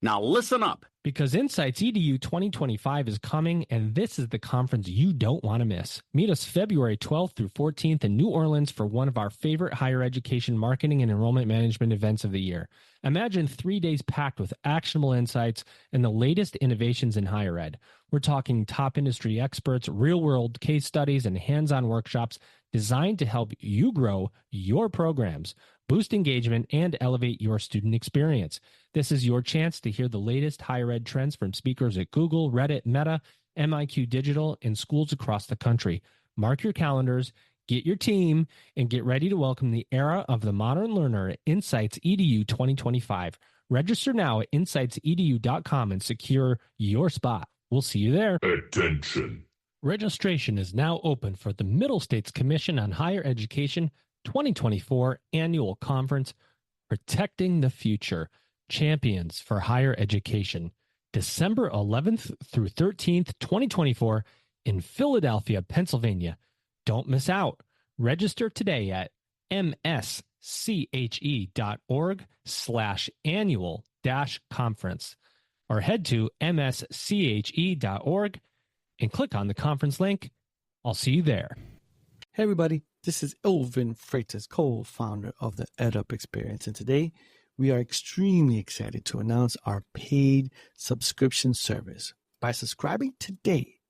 Now listen up. Because Insights EDU 2025 is coming, and this is the conference you don't want to miss. Meet us February 12th through 14th in New Orleans for one of our favorite higher education marketing and enrollment management events of the year. Imagine 3 days packed with actionable insights and the latest innovations in higher ed. We're talking top industry experts, real-world case studies, and hands-on workshops designed to help you grow your programs, boost engagement, and elevate your student experience. This is your chance to hear the latest higher ed trends from speakers at Google, Reddit, Meta, MIQ Digital, and schools across the country. Mark your calendars, get your team, and get ready to welcome the era of the modern learner at Insights EDU 2025. Register now at insightsedu.com and secure your spot. We'll see you there. Attention. Registration is now open for the Middle States Commission on Higher Education 2024 Annual Conference, Protecting the Future, Champions for Higher Education, December 11th through 13th, 2024 in Philadelphia, Pennsylvania. Don't miss out. Register today at msche.org/annual-conference or head to msche.org and click on the conference link. I'll see you there. Hey everybody, this is Elvin Freitas, co-founder of the EdUp Experience, and today we are extremely excited to announce our paid subscription service. By subscribing today,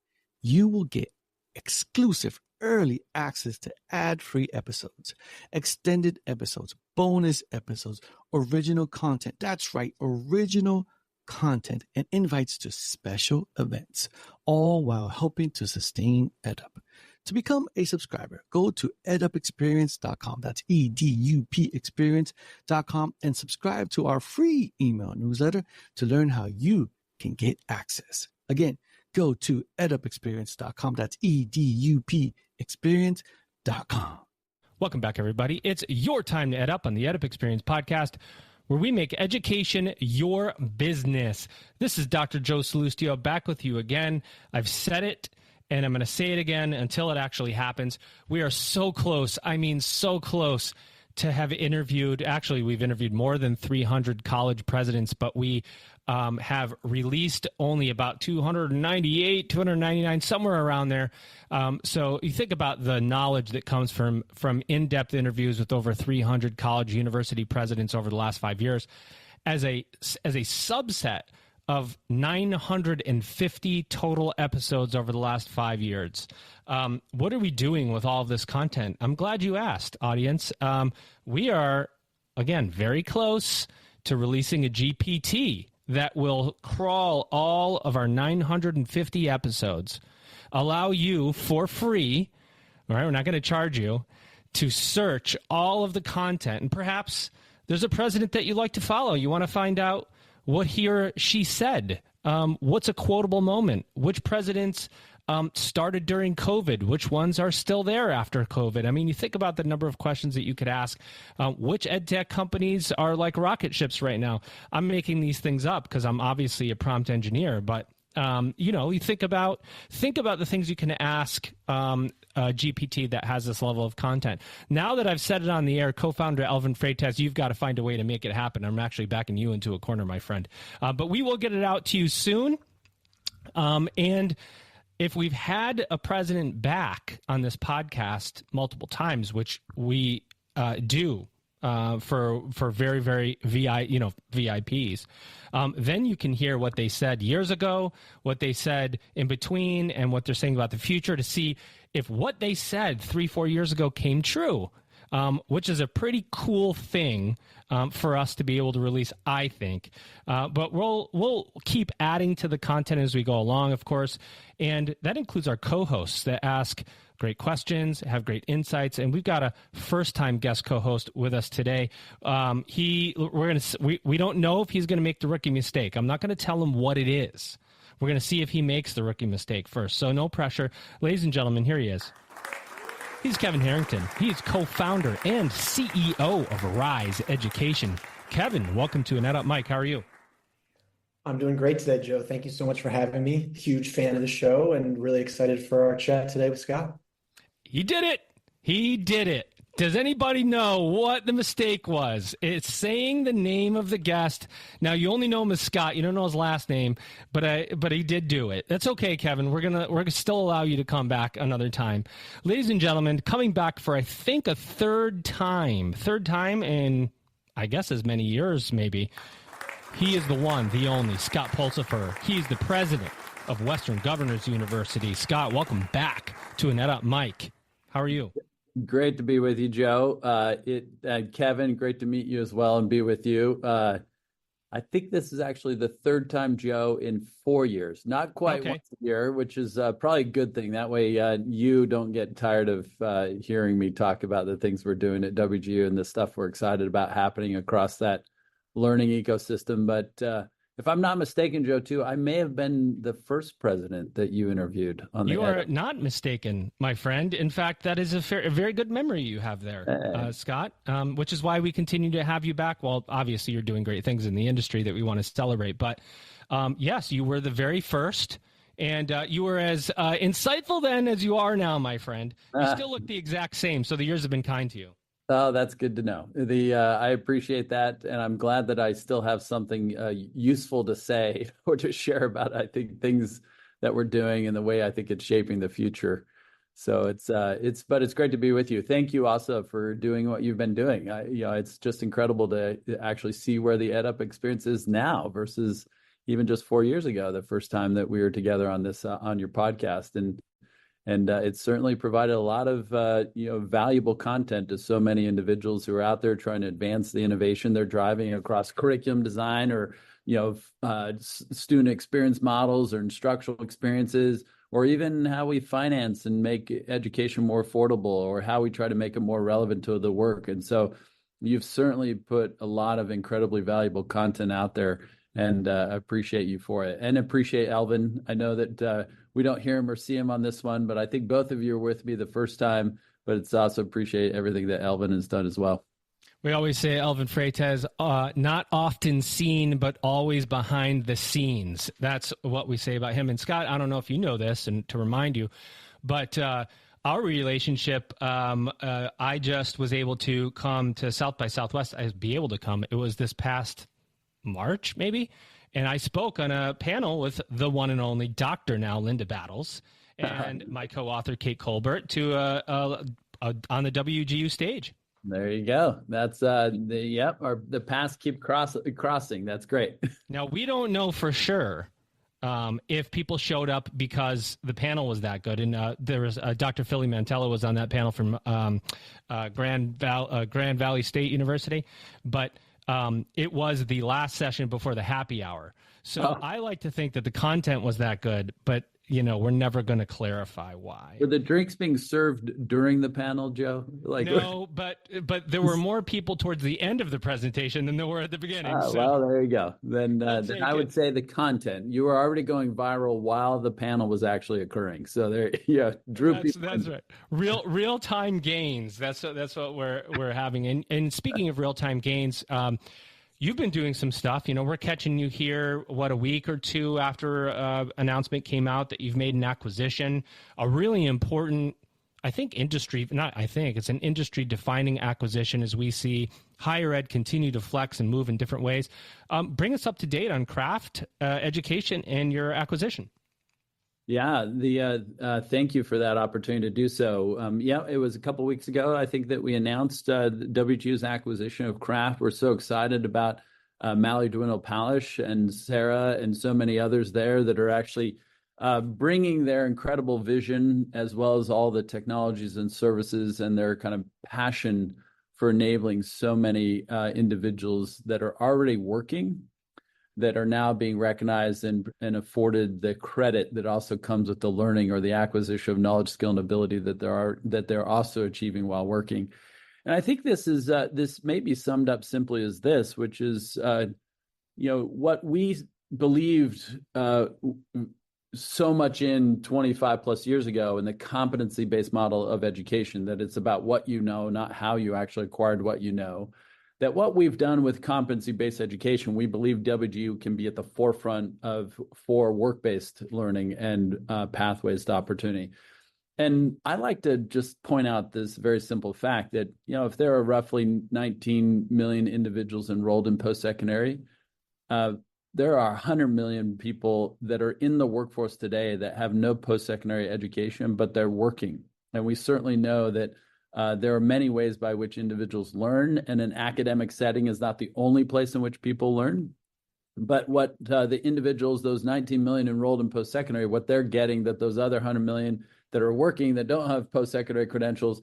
you will get exclusive early access to ad-free episodes, extended episodes, bonus episodes, original content. That's right, original content and invites to special events, all while helping to sustain EdUp. To become a subscriber, go to edupexperience.com. That's EDUP experience.com and subscribe to our free email newsletter to learn how you can get access. Again, go to edupexperience.com. That's EDUP experience.com. Welcome back, everybody. It's your time to EdUp on the EdUp Experience podcast, where we make education your business. This is Dr. Joe Salustio back with you again. I've said it, and I'm going to say it again until it actually happens. We are so close. I mean, so close to have interviewed. Actually, we've interviewed more than 300 college presidents, but we have released only about 298, 299, somewhere around there. So you think about the knowledge that comes from in-depth interviews with over 300 college university presidents over the last 5 years as a subset of 950 total episodes over the last 5 years. What are we doing with all of this content? I'm glad you asked, audience. We are, again, very close to releasing a GPT that will crawl all of our 950 episodes, allow you for free, all right, we're not going to charge you, to search all of the content. And perhaps there's a president that you like to follow. You want to find out what he or she said. What's a quotable moment? Which presidents started during COVID? Which ones are still there after COVID? I mean, you think about the number of questions that you could ask. Which ed tech companies are like rocket ships right now? I'm making these things up because I'm obviously a prompt engineer, but you think about the things you can ask GPT that has this level of content. Now that I've said it on the air, co-founder Elvin Freitas, you've got to find a way to make it happen. I'm actually backing you into a corner, my friend. But we will get it out to you soon. And if we've had a president back on this podcast multiple times, which we do for very, very VIPs, then you can hear what they said years ago, what they said in between, and what they're saying about the future to see if what they said 3-4 years ago came true, which is a pretty cool thing for us to be able to release, I think. But we'll keep adding to the content as we go along, of course, and that includes our co-hosts that ask great questions, have great insights, and we've got a first-time guest co-host with us today. We don't know if he's going to make the rookie mistake. I'm not going to tell him what it is. We're going to see if he makes the rookie mistake first. So no pressure. Ladies and gentlemen, here he is. He's Kevin Harrington. He's co-founder and CEO of Rise Education. Kevin, welcome to an EdUp Mic. How are you? I'm doing great today, Joe. Thank you so much for having me. Huge fan of the show and really excited for our chat today with Scott. He did it. He did it. Does anybody know what the mistake was? It's saying the name of the guest. Now you only know him as Scott. You don't know his last name, but he did do it. That's okay, Kevin. We're gonna still allow you to come back another time, ladies and gentlemen. Coming back for I think a third time in I guess as many years maybe. He is the one, the only Scott Pulsipher. He's the president of Western Governors University. Scott, welcome back to an EdUp mic. How are you? Great to be with you, Joe. Kevin, great to meet you as well and be with you. I think this is actually the third time, Joe, in 4 years. Not quite once a year, which is probably a good thing. That way you don't get tired of hearing me talk about the things we're doing at WGU and the stuff we're excited about happening across that learning ecosystem. But if I'm not mistaken, Joe, too, I may have been the first president that you interviewed on the. You are not mistaken, my friend. In fact, that is a very good memory you have there, Scott, which is why we continue to have you back. Well, obviously, you're doing great things in the industry that we want to celebrate. But yes, you were the very first. And you were as insightful then as you are now, my friend. You still look the exact same. So the years have been kind to you. Oh, that's good to know. I appreciate that, and I'm glad that I still have something useful to say or to share about, I think, things that we're doing and the way I think it's shaping the future. So it's great to be with you. Thank you also for doing what you've been doing. It's just incredible to actually see where the EdUp experience is now versus even just 4 years ago, the first time that we were together on this on your podcast. And it's certainly provided a lot of valuable content to so many individuals who are out there trying to advance the innovation they're driving across curriculum design or student experience models or instructional experiences, or even how we finance and make education more affordable, or how we try to make it more relevant to the work. And so you've certainly put a lot of incredibly valuable content out there, and I appreciate you for it. And appreciate Alvin. I know that we don't hear him or see him on this one, but I think both of you were with me the first time, but it's also appreciate everything that Alvin has done as well. We always say Alvin Freitas, not often seen, but always behind the scenes. That's what we say about him. And Scott, I don't know if you know this, and to remind you, but our relationship, I just was able to come to South by Southwest. I was be able to come. It was this past March, maybe. And I spoke on a panel with the one and only Dr. now Linda Battles and my co-author Kate Colbert to on the WGU stage. There you go. That's the paths keep crossing. That's great. Now we don't know for sure if people showed up because the panel was that good. And there was Dr. Philly Mantello was on that panel from Grand Valley State University, but it was the last session before the happy hour. So I like to think that the content was that good, but we're never going to clarify why. Were the drinks being served during the panel, Joe? No, but there were more people towards the end of the presentation than there were at the beginning. Well, there you go. Then I would say the content. You were already going viral while the panel was actually occurring. So there, drew people. That's right. Real time gains. That's what we're having. And speaking of real time gains. You've been doing some stuff. We're catching you here, a week or two after announcement came out that you've made an acquisition, a really important, it's an industry-defining acquisition as we see higher ed continue to flex and move in different ways. Bring us up to date on craft education and your acquisition. Yeah, thank you for that opportunity to do so. It was a couple weeks ago, I think, that we announced WGU's acquisition of Craft. We're so excited about Mallory Dwindle-Palish and Sarah and so many others there that are actually bringing their incredible vision as well as all the technologies and services and their kind of passion for enabling so many individuals that are already working, that are now being recognized and afforded the credit that also comes with the learning or the acquisition of knowledge, skill, and ability that they're also achieving while working. And I think this may be summed up simply as this, which is what we believed so much in 25 plus years ago in the competency-based model of education, that it's about what you know, not how you actually acquired what you know. That what we've done with competency-based education, we believe WGU can be at the forefront of for work-based learning and pathways to opportunity. And I like to just point out this very simple fact that, if there are roughly 19 million individuals enrolled in post-secondary, there are 100 million people that are in the workforce today that have no post-secondary education, but they're working. And we certainly know that there are many ways by which individuals learn, and an academic setting is not the only place in which people learn. But what the individuals, those 19 million enrolled in post-secondary, what they're getting that those other 100 million that are working that don't have post-secondary credentials,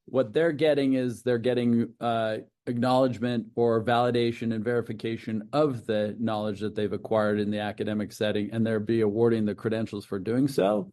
what they're getting is they're getting acknowledgement or validation and verification of the knowledge that they've acquired in the academic setting, and they'll be awarding the credentials for doing so.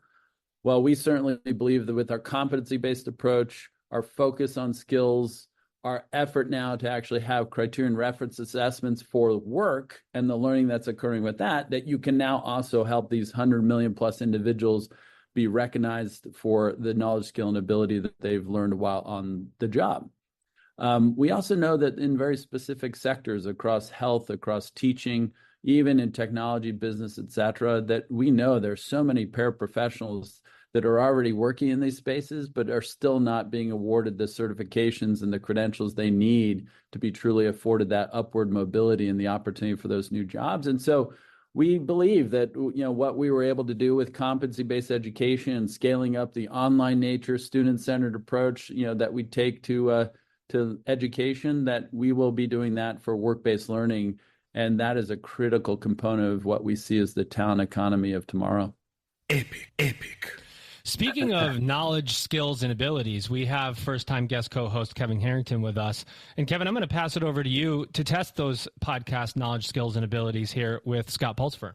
Well, we certainly believe that with our competency-based approach, our focus on skills, our effort now to actually have criterion reference assessments for work and the learning that's occurring with that you can now also help these 100 million plus individuals be recognized for the knowledge, skill, and ability that they've learned while on the job. We also know that in very specific sectors across health, across teaching, even in technology, business, et cetera, that we know there's so many paraprofessionals that are already working in these spaces, but are still not being awarded the certifications and the credentials they need to be truly afforded that upward mobility and the opportunity for those new jobs. And so we believe that what we were able to do with competency-based education and scaling up the online nature, student-centered approach, that we take to education, that we will be doing that for work-based learning, and that is a critical component of what we see as the talent economy of tomorrow. Epic. Speaking of knowledge, skills, and abilities, we have first-time guest co-host Kevin Harrington with us. And Kevin, I'm going to pass it over to you to test those podcast knowledge, skills, and abilities here with Scott Pulsipher.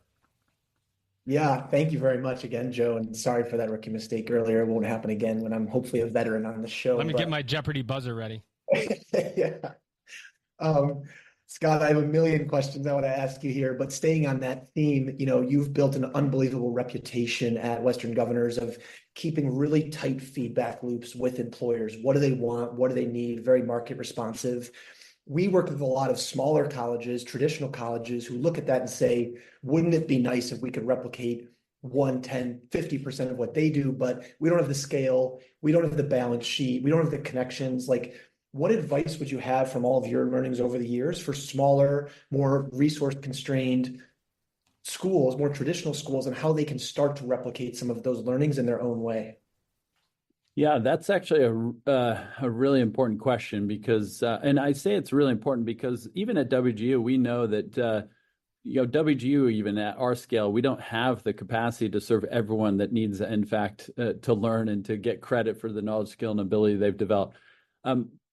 Yeah, thank you very much again, Joe. And sorry for that rookie mistake earlier. It won't happen again when I'm hopefully a veteran on the show. Let me get my Jeopardy buzzer ready. Yeah. Scott, I have a million questions I want to ask you here, but staying on that theme, you've built an unbelievable reputation at Western Governors of keeping really tight feedback loops with employers. What do they want? What do they need? Very market responsive. We work with a lot of smaller colleges, traditional colleges, who look at that and say, wouldn't it be nice if we could replicate 1, 10, 50% of what they do, but we don't have the scale, we don't have the balance sheet, we don't have the connections. What advice would you have from all of your learnings over the years for smaller, more resource-constrained schools, more traditional schools, and how they can start to replicate some of those learnings in their own way? Yeah, that's actually a really important question because, and I say it's really important because even at WGU, we know that, WGU, even at our scale, we don't have the capacity to serve everyone that needs, in fact, to learn and to get credit for the knowledge, skill, and ability they've developed.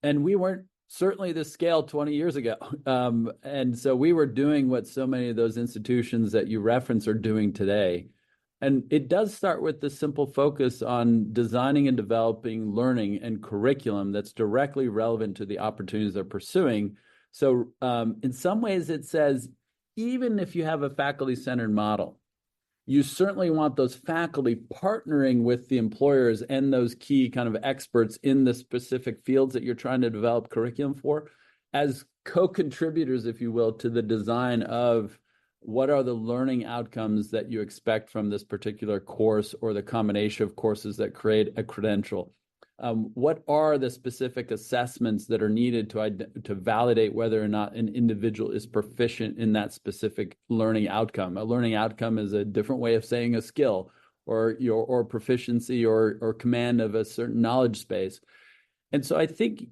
And we weren't certainly the scale 20 years ago. And so we were doing what so many of those institutions that you reference are doing today. And it does start with the simple focus on designing and developing learning and curriculum that's directly relevant to the opportunities they're pursuing. So in some ways, it says, even if you have a faculty-centered model, you certainly want those faculty partnering with the employers and those key kind of experts in the specific fields that you're trying to develop curriculum for as co-contributors, if you will, to the design of what are the learning outcomes that you expect from this particular course or the combination of courses that create a credential. What are the specific assessments that are needed to validate whether or not an individual is proficient in that specific learning outcome? A learning outcome is a different way of saying a skill or proficiency or command of a certain knowledge space. And so I think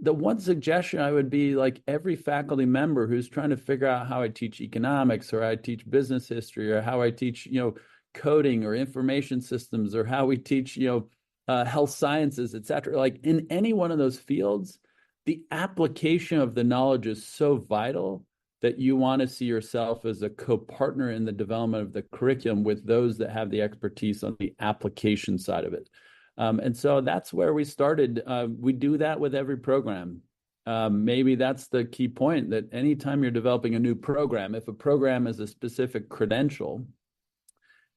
the one suggestion I would be every faculty member who's trying to figure out how I teach economics or I teach business history or how I teach, coding or information systems or how we teach, health sciences, et cetera. In any one of those fields, the application of the knowledge is so vital that you want to see yourself as a co-partner in the development of the curriculum with those that have the expertise on the application side of it. And so that's where we started. We do that with every program. Maybe that's the key point, that anytime you're developing a new program, if a program is a specific credential,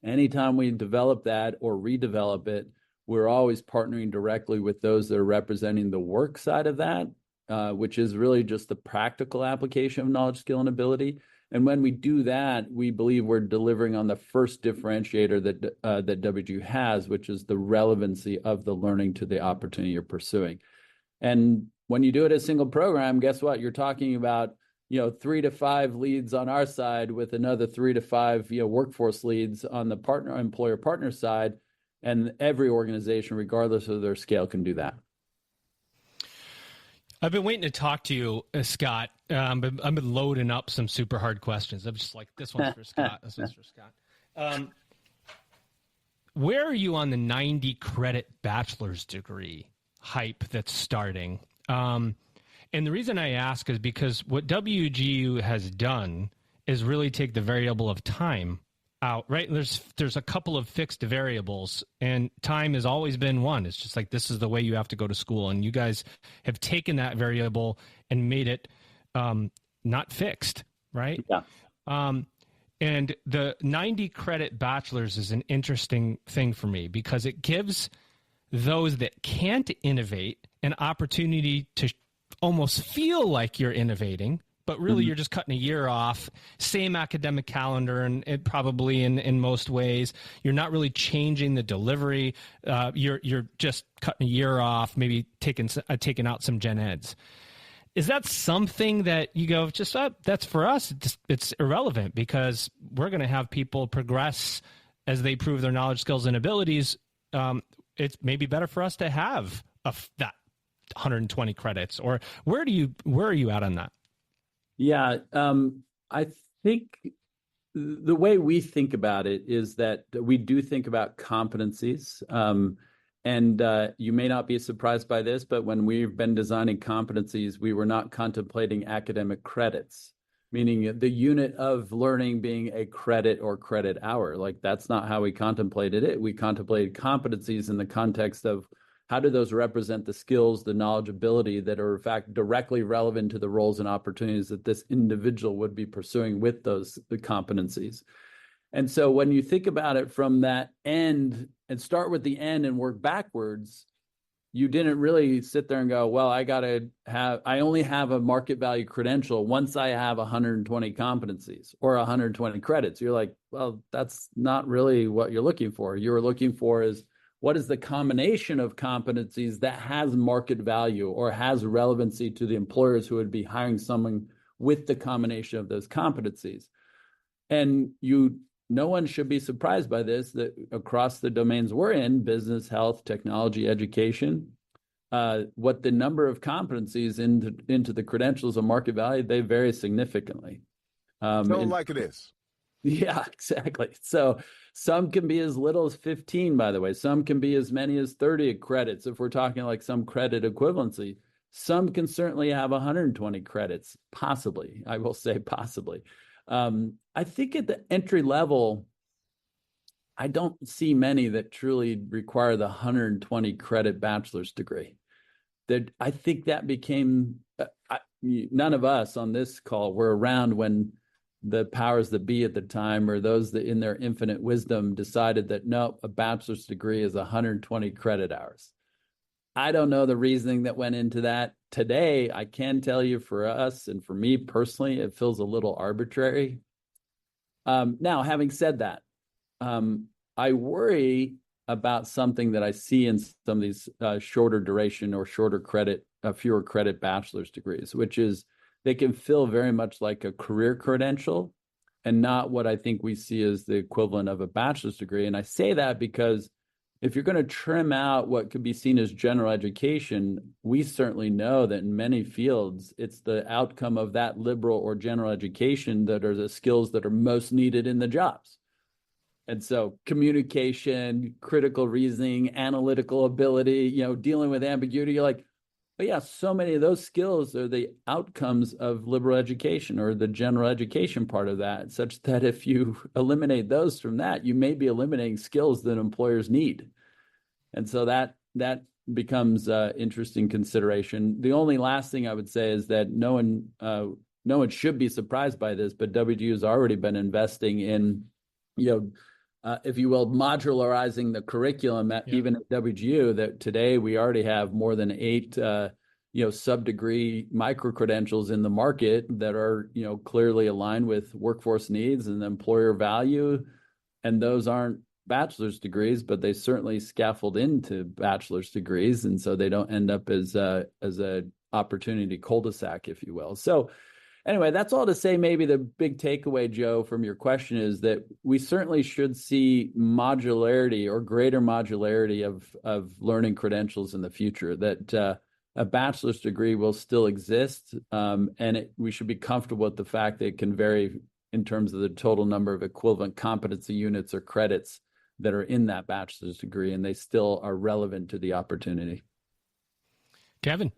anytime we develop that or redevelop it, we're always partnering directly with those that are representing the work side of that, which is really just the practical application of knowledge, skill, and ability. And when we do that, we believe we're delivering on the first differentiator that WGU has, which is the relevancy of the learning to the opportunity you're pursuing. And when you do it as a single program, guess what? You're talking about 3 to 5 leads on our side with another 3 to 5 workforce leads on the employer partner side, and every organization, regardless of their scale, can do that. I've been waiting to talk to you, Scott. I've been loading up some super hard questions. I'm just like, this one's for Scott. This one's for Scott. Where are you on the 90 credit bachelor's degree hype that's starting? And the reason I ask is because what WGU has done is really take the variable of time out, right? There's a couple of fixed variables, and time has always been one. It's just like, this is the way you have to go to school. And you guys have taken that variable and made it not fixed, right? Yeah. And the 90 credit bachelor's is an interesting thing for me because it gives those that can't innovate an opportunity to almost feel like you're innovating, but really you're just cutting a year off, same academic calendar, and it probably in most ways. You're not really changing the delivery. You're just cutting a year off, maybe taking out some gen eds. Is that something that you go, just that's for us, it's irrelevant because we're going to have people progress as they prove their knowledge, skills, and abilities? It's maybe better for us to have that 120 credits, or where are you at on that? Yeah, I think the way we think about it is that we do think about competencies. And you may not be surprised by this, but when we've been designing competencies, we were not contemplating academic credits, meaning the unit of learning being a credit or credit hour. Like, that's not how we contemplated it. We contemplated competencies in the context of how do those represent the skills, the knowledge, ability that are in fact directly relevant to the roles and opportunities that this individual would be pursuing with the competencies. And so when you think about it from that end and start with the end and work backwards, you didn't really sit there and go, well, I only have a market value credential once I have 120 competencies or 120 credits. You're like, well, that's not really what you're looking for. You're looking for is, what is the combination of competencies that has market value or has relevancy to the employers who would be hiring someone with the combination of those competencies? And no one should be surprised by this, that across the domains we're in, business, health, technology, education, what the number of competencies into the credentials of market value, they vary significantly. Tell them like it is. Yeah, exactly. So some can be as little as 15, by the way. Some can be as many as 30 credits if we're talking like some credit equivalency. Some can certainly have 120 credits, possibly. I will say possibly. I think at the entry level, I don't see many that truly require the 120 credit bachelor's degree. I think that became, none of us on this call were around when the powers that be at the time, or those that in their infinite wisdom decided that, no, a bachelor's degree is 120 credit hours. I don't know the reasoning that went into that. Today, I can tell you for us and for me personally, it feels a little arbitrary. Now, having said that, I worry about something that I see in some of these shorter duration or shorter credit, fewer credit bachelor's degrees, which is they can feel very much like a career credential and not what I think we see as the equivalent of a bachelor's degree. And I say that because if you're going to trim out what could be seen as general education, we certainly know that in many fields, it's the outcome of that liberal or general education that are the skills that are most needed in the jobs. And so communication, critical reasoning, analytical ability, dealing with ambiguity, you're like, but yeah, so many of those skills are the outcomes of liberal education or the general education part of that, such that if you eliminate those from that, you may be eliminating skills that employers need. And so that becomes interesting consideration. The only last thing I would say is that no one should be surprised by this, but WGU has already been investing in, if you will, modularizing the curriculum even at WGU, that today we already have more than 8 sub-degree micro-credentials in the market that are, clearly aligned with workforce needs and employer value. And those aren't bachelor's degrees, but they certainly scaffold into bachelor's degrees. And so they don't end up as a opportunity cul-de-sac, if you will. So anyway, that's all to say maybe the big takeaway, Joe, from your question is that we certainly should see modularity or greater modularity of learning credentials in the future, that a bachelor's degree will still exist, and we should be comfortable with the fact that it can vary in terms of the total number of equivalent competency units or credits that are in that bachelor's degree, and they still are relevant to the opportunity. Kevin.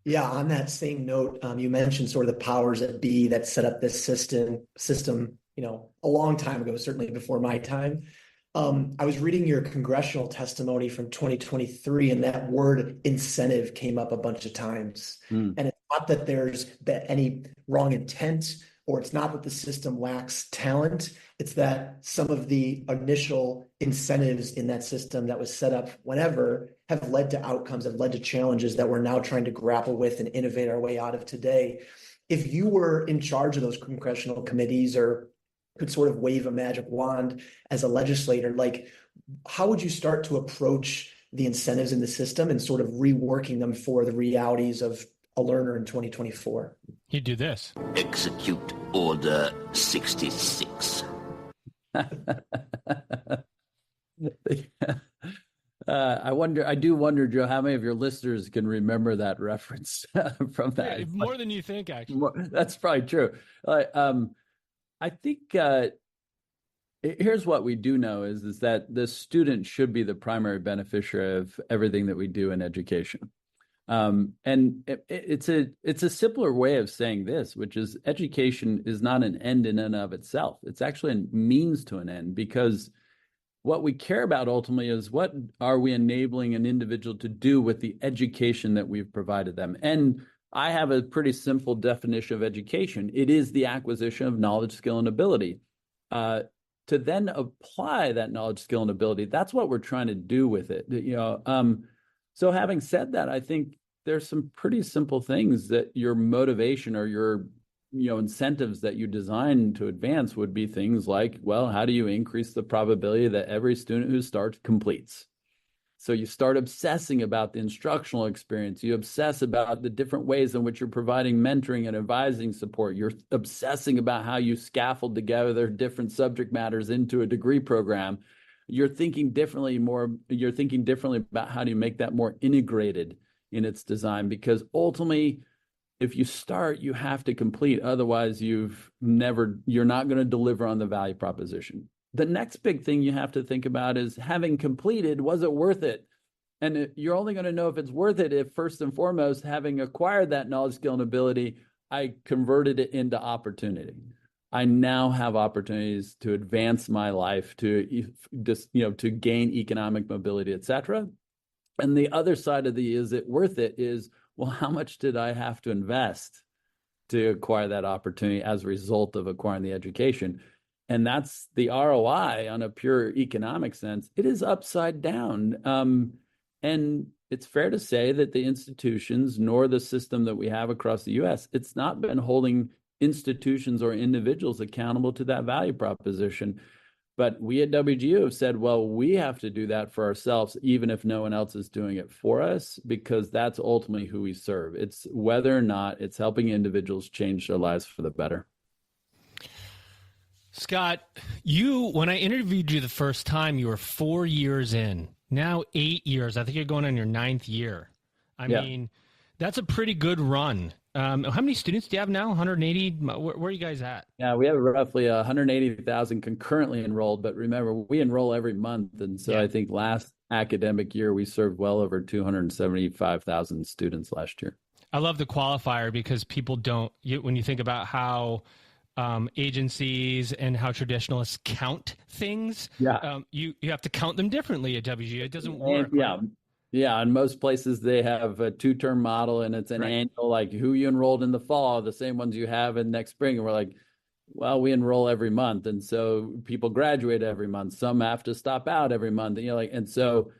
Yeah, on that same note, you mentioned sort of the powers that be that set up this system, a long time ago, certainly before my time. I was reading your congressional testimony from 2023, and that word incentive came up a bunch of times. And it's not that there's any wrong intent, or it's not that the system lacks talent. It's that some of the initial incentives in that system that was set up whenever have led to outcomes, have led to challenges that we're now trying to grapple with and innovate our way out of today. If you were in charge of those congressional committees or could sort of wave a magic wand as a legislator, how would you start to approach the incentives in the system and sort of reworking them for the realities of a learner in 2024? You do this. Execute Order 66. I do wonder, Joe, how many of your listeners can remember that reference from that? Yeah, more than you think, actually. That's probably true. I think here's what we do know is that the student should be the primary beneficiary of everything that we do in education. And it's a simpler way of saying this, which is education is not an end in and of itself. It's actually a means to an end, because what we care about ultimately is what are we enabling an individual to do with the education that we've provided them. And I have a pretty simple definition of education. It is the acquisition of knowledge, skill, and ability. To then apply that knowledge, skill, and ability, that's what we're trying to do with it. So having said that, I think there's some pretty simple things that your motivation or your incentives that you design to advance would be things like, well, how do you increase the probability that every student who starts completes? So you start obsessing about the instructional experience. You obsess about the different ways in which you're providing mentoring and advising support. You're obsessing about how you scaffold together different subject matters into a degree program. You're thinking differently about how do you make that more integrated in its design, because ultimately, if you start, you have to complete. Otherwise, you're not going to deliver on the value proposition. The next big thing you have to think about is, having completed, was it worth it? And you're only going to know if it's worth it if, first and foremost, having acquired that knowledge, skill, and ability, I converted it into opportunity. I now have opportunities to advance my life, to gain economic mobility, et cetera. And the other side of the is it worth it is, well, how much did I have to invest to acquire that opportunity as a result of acquiring the education? And that's the ROI on a pure economic sense. It is upside down. And it's fair to say that the institutions, nor the system that we have across the U.S., it's not been holding institutions or individuals accountable to that value proposition. But we at WGU have said, well, we have to do that for ourselves, even if no one else is doing it for us, because that's ultimately who we serve. It's whether or not it's helping individuals change their lives for the better. Scott, when I interviewed you the first time, you were 4 years in. Now 8 years. I think you're going on your 9th year. I mean, that's a pretty good run. How many students do you have now? 180? Where are you guys at? Yeah, we have roughly 180,000 concurrently enrolled. But remember, we enroll every month. And so I think last academic year, we served well over 275,000 students last year. I love the qualifier, because people when you think about how agencies and how traditionalists count things, you have to count them differently at WGU. It doesn't work. Yeah, in most places they have a 2-term model, and it's an annual, like who you enrolled in the fall, the same ones you have in next spring. And we're like, well, we enroll every month, and so people graduate every month. Some have to stop out every month, and so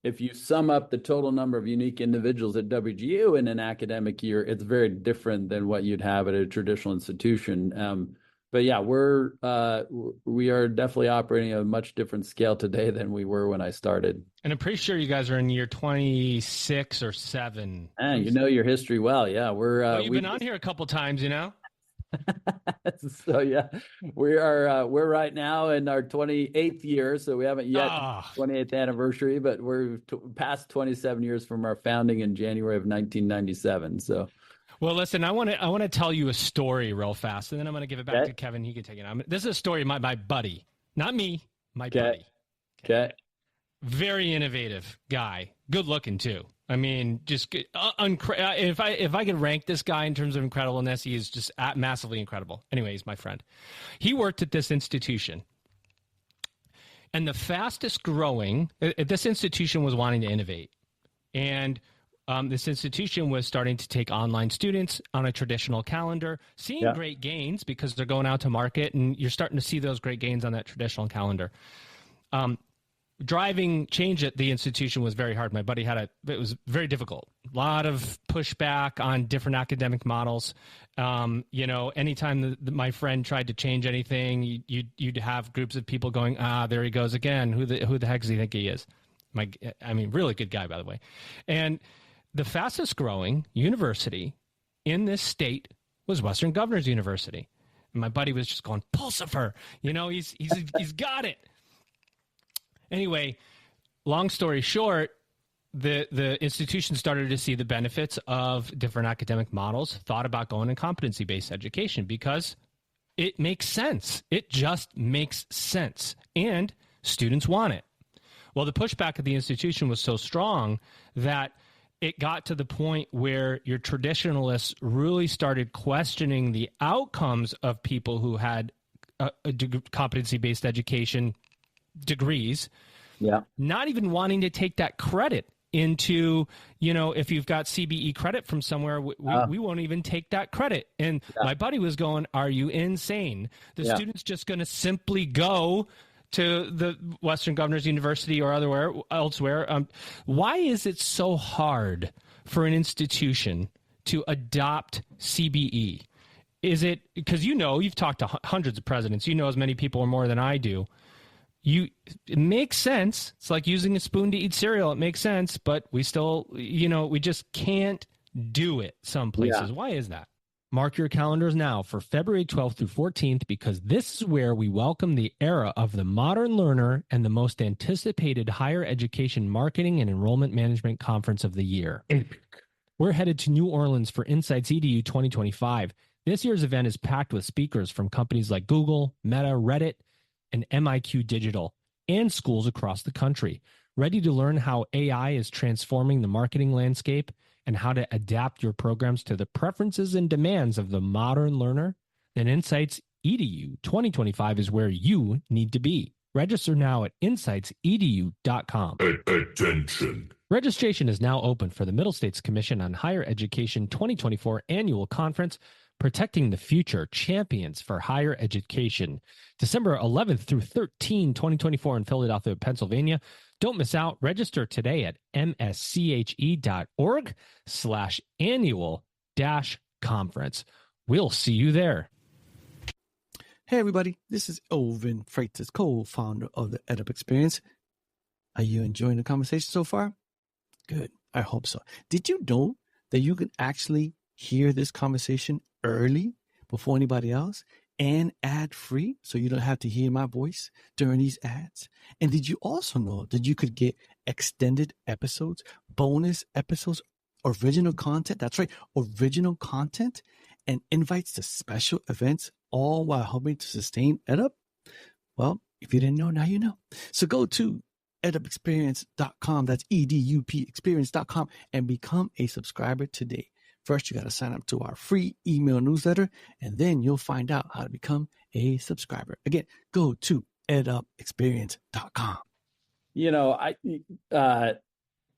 if you sum up the total number of unique individuals at WGU in an academic year, it's very different than what you'd have at a traditional institution. But yeah, we are definitely operating at a much different scale today than we were when I started. And I'm pretty sure you guys are in year 26 or 7. And you know your history well. Yeah, you've been on here a couple times, you know. So yeah, we're right now in our 28th year, so we haven't yet 28th anniversary, but we're past 27 years from our founding in January of 1997. So, well, listen, I want to tell you a story real fast, and then I'm going to give it back to Kevin. He can take it. This is a story of my buddy, not me, my buddy. Okay. Very innovative guy, good looking too. I mean, just if I could rank this guy in terms of incredibleness, he is just massively incredible. Anyway, he's my friend. He worked at this institution, and the fastest growing, this institution was wanting to innovate, and this institution was starting to take online students on a traditional calendar, seeing great gains because they're going out to market, and you're starting to see those great gains on that traditional calendar. Driving change at the institution was very hard. My buddy it was very difficult. A lot of pushback on different academic models. Anytime my friend tried to change anything, you'd have groups of people going, there he goes again. Who the heck does he think he is? Really good guy, by the way. And the fastest growing university in this state was Western Governors University. And my buddy was just going, Pulsipher, he's got it. Anyway, long story short, the institution started to see the benefits of different academic models, thought about going in competency-based education because it makes sense. It just makes sense. And students want it. Well, the pushback at the institution was so strong that it got to the point where your traditionalists really started questioning the outcomes of people who had competency-based education degrees, not even wanting to take that credit into, if you've got CBE credit from somewhere, we won't even take that credit. And my buddy was going, are you insane? The student's just going to simply go to the Western Governors University or elsewhere. Why is it so hard for an institution to adopt CBE? Is it because you've talked to hundreds of presidents, as many people or more than I do. It makes sense. It's like using a spoon to eat cereal. It makes sense, but we still, we just can't do it some places. Why is that? Mark your calendars now for February 12th through 14th, because this is where we welcome the era of the modern learner and the most anticipated higher education marketing and enrollment management conference of the year. We're headed to New Orleans for Insights EDU 2025. This year's event is packed with speakers from companies like Google, Meta, Reddit, and MIQ Digital, and schools across the country. Ready to learn how AI is transforming the marketing landscape and how to adapt your programs to the preferences and demands of the modern learner? Then Insights EDU 2025 is where you need to be. Register now at insightsedu.com. Attention. Registration is now open for the Middle States Commission on Higher Education 2024 Annual Conference, Protecting the Future, Champions for Higher Education, December 11th through 13, 2024 in Philadelphia, Pennsylvania. Don't miss out. Register today at msche.org/annual-conference. We'll see you there. Hey, everybody. This is Elvin Freitas, co-founder of the EdUp Experience. Are you enjoying the conversation so far? Good. I hope so. Did you know that you can actually hear this conversation early before anybody else and ad free, so you don't have to hear my voice during these ads? And did you also know that you could get extended episodes, bonus episodes, original content? That's right, original content and invites to special events, all while helping to sustain EdUp? Well, if you didn't know, now you know. So go to edupexperience.com, that's EDUP experience.com, and become a subscriber today. First, you got to sign up to our free email newsletter, and then you'll find out how to become a subscriber. Again, go to edupexperience.com.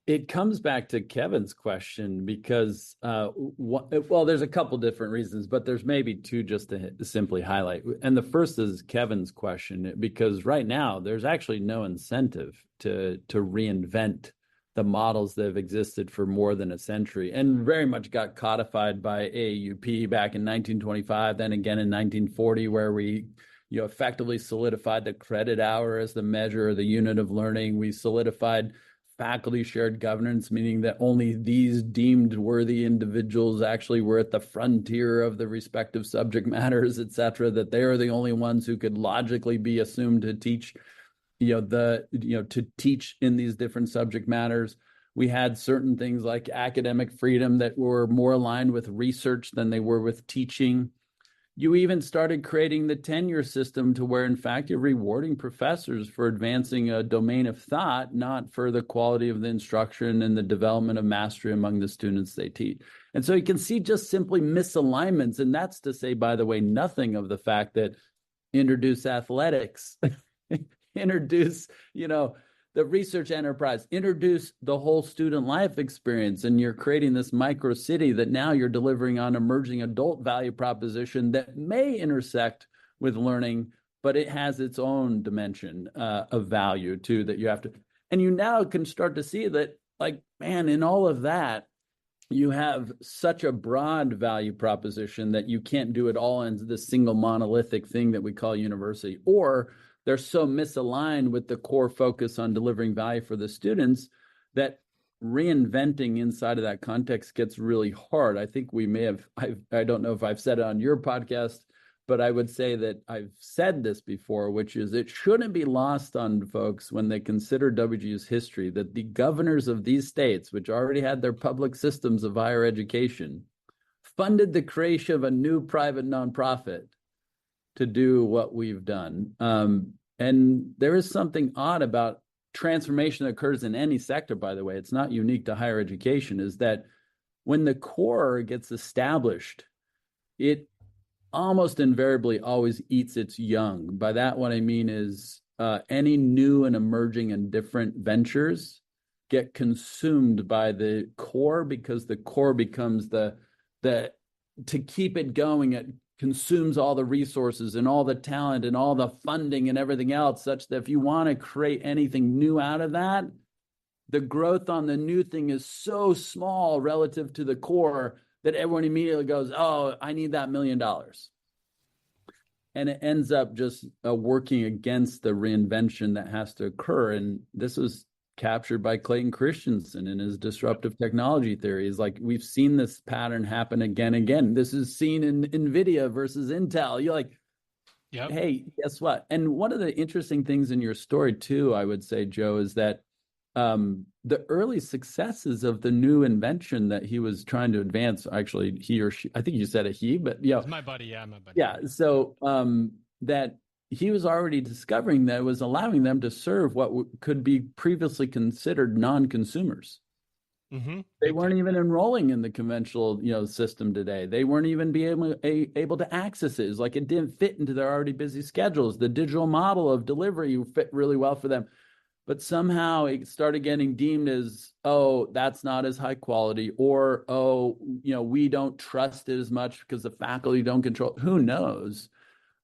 It comes back to Kevin's question because, there's a couple different reasons, but there's maybe two just to simply highlight. And the first is Kevin's question, because right now there's actually no incentive to reinvent the models that have existed for more than a century and very much got codified by AAUP back in 1925, then again in 1940, where we effectively solidified the credit hour as the measure or the unit of learning. We solidified faculty shared governance, meaning that only these deemed worthy individuals actually were at the frontier of the respective subject matters, et cetera, that they are the only ones who could logically be assumed to teach, to teach in these different subject matters. We had certain things like academic freedom that were more aligned with research than they were with teaching. You even started creating the tenure system to where, in fact, you're rewarding professors for advancing a domain of thought, not for the quality of the instruction and the development of mastery among the students they teach. And so you can see just simply misalignments. And that's to say, by the way, nothing of the fact that introduce athletics, introduce, the research enterprise, introduce the whole student life experience, and you're creating this micro city that now you're delivering on emerging adult value proposition that may intersect with learning, but it has its own dimension of value too that you have to, and you now can start to see that, like, man, in all of that, you have such a broad value proposition that you can't do it all into this single monolithic thing that we call university, or they're so misaligned with the core focus on delivering value for the students that reinventing inside of that context gets really hard. I think we may have, I don't know if I've said it on your podcast, but I would say that I've said this before, which is it shouldn't be lost on folks when they consider WGU's history that the governors of these states, which already had their public systems of higher education, funded the creation of a new private nonprofit to do what we've done. And there is something odd about transformation that occurs in any sector, by the way. It's not unique to higher education, is that when the core gets established, it almost invariably always eats its young. By that, what I mean is any new and emerging and different ventures get consumed by the core, because the core becomes the to keep it going, it consumes all the resources and all the talent and all the funding and everything else, such that if you want to create anything new out of that, the growth on the new thing is so small relative to the core that everyone immediately goes, oh, I need that $1 million. And it ends up just working against the reinvention that has to occur. And this was captured by Clayton Christensen in his disruptive technology theories. Like, we've seen this pattern happen again and again. This is seen in NVIDIA versus Intel. You're like, yep. Hey, guess what? And one of the interesting things in your story too, I would say, Joe, is that the early successes of the new invention that he was trying to advance, actually he or she, I think you said a he, but yeah. It's my buddy. Yeah, my buddy. Yeah. So that he was already discovering that it was allowing them to serve what could be previously considered non-consumers. Mm-hmm. They weren't even enrolling in the conventional, system today. They weren't even able to access it. It's like it didn't fit into their already busy schedules. The digital model of delivery fit really well for them. But somehow it started getting deemed as, oh, that's not as high quality, or, oh, we don't trust it as much because the faculty don't control. Who knows?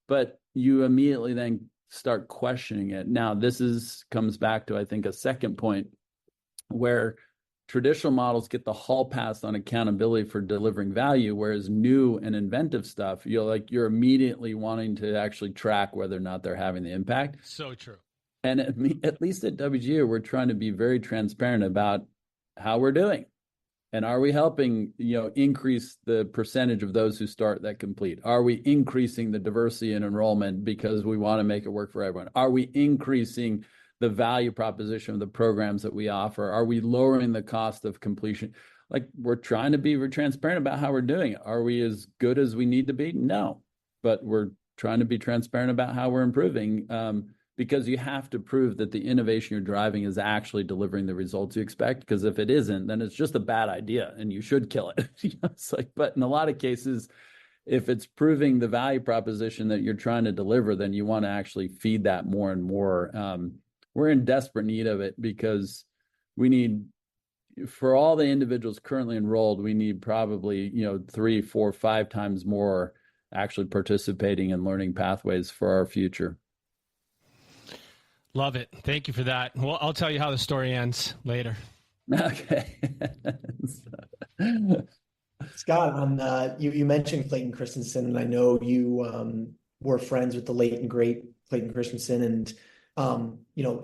But you immediately then start questioning it. Now, this comes back to, I think, a second point where traditional models get the hall pass on accountability for delivering value, whereas new and inventive stuff, you're immediately wanting to actually track whether or not they're having the impact. So true. And at least at WGU, we're trying to be very transparent about how we're doing. And are we helping, increase the percentage of those who start that complete? Are we increasing the diversity in enrollment because we want to make it work for everyone? Are we increasing the value proposition of the programs that we offer? Are we lowering the cost of completion? Like, we're trying to be transparent about how we're doing it. Are we as good as we need to be? No, but we're trying to be transparent about how we're improving. Because you have to prove that the innovation you're driving is actually delivering the results you expect. Because if it isn't, then it's just a bad idea and you should kill it. It's like, but in a lot of cases, if it's proving the value proposition that you're trying to deliver, then you want to actually feed that more and more. We're in desperate need of it, because we need, for all the individuals currently enrolled, we need probably, 3, 4, 5 times more actually participating in learning pathways for our future. Love it. Thank you for that. Well, I'll tell you how the story ends later. Okay. Scott, you mentioned Clayton Christensen, and I know you were friends with the late and great Clayton Christensen, and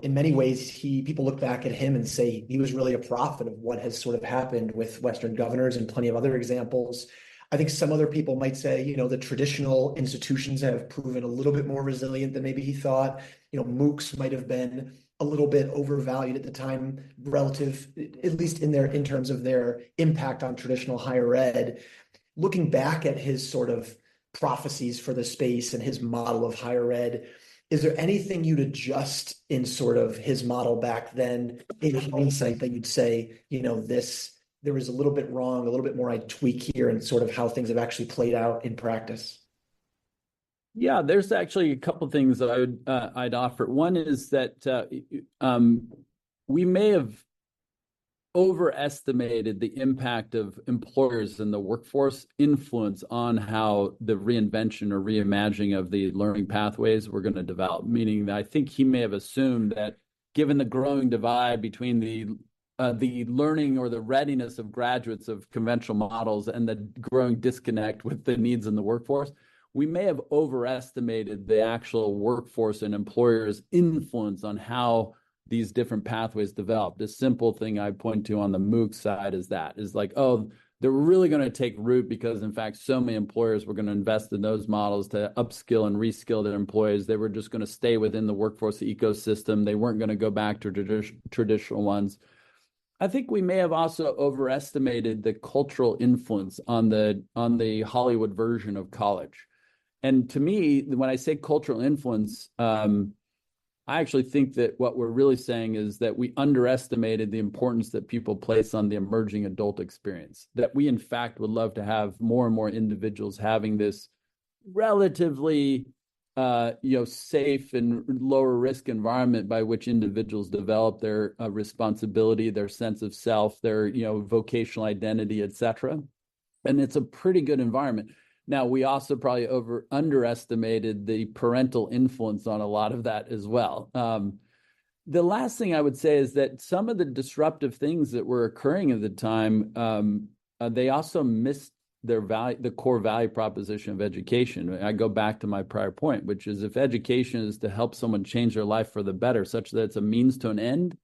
in many ways, people look back at him and say he was really a prophet of what has sort of happened with Western governors, and plenty of other examples. I think some other people might say, the traditional institutions have proven a little bit more resilient than maybe he thought. MOOCs might have been a little bit overvalued at the time relative, at least in terms of their impact on traditional higher ed. Looking back at his sort of prophecies for the space and his model of higher ed, is there anything you'd adjust in sort of his model back then in hindsight that you'd say, there was a little bit wrong, a little bit more I'd tweak here, and sort of how things have actually played out in practice? Yeah, there's actually a couple of things that I'd offer. One is that we may have overestimated the impact of employers and the workforce influence on how the reinvention or reimagining of the learning pathways were going to develop. Meaning that I think he may have assumed that given the growing divide between the learning or the readiness of graduates of conventional models and the growing disconnect with the needs in the workforce, we may have overestimated the actual workforce and employers' influence on how these different pathways develop. The simple thing I point to on the MOOC side is like, oh, they're really going to take root because, in fact, so many employers were going to invest in those models to upskill and reskill their employees. They were just going to stay within the workforce ecosystem. They weren't going to go back to traditional ones. I think we may have also overestimated the cultural influence on the Hollywood version of college. And to me, when I say cultural influence, I actually think that what we're really saying is that we underestimated the importance that people place on the emerging adult experience, that we, in fact, would love to have more and more individuals having this relatively safe and lower risk environment by which individuals develop their responsibility, their sense of self, their vocational identity, etc. And it's a pretty good environment. Now, we also probably underestimated the parental influence on a lot of that as well. The last thing I would say is that some of the disruptive things that were occurring at the time, they also missed the core value proposition of education. I go back to my prior point, which is if education is to help someone change their life for the better, such that it's a means to an end,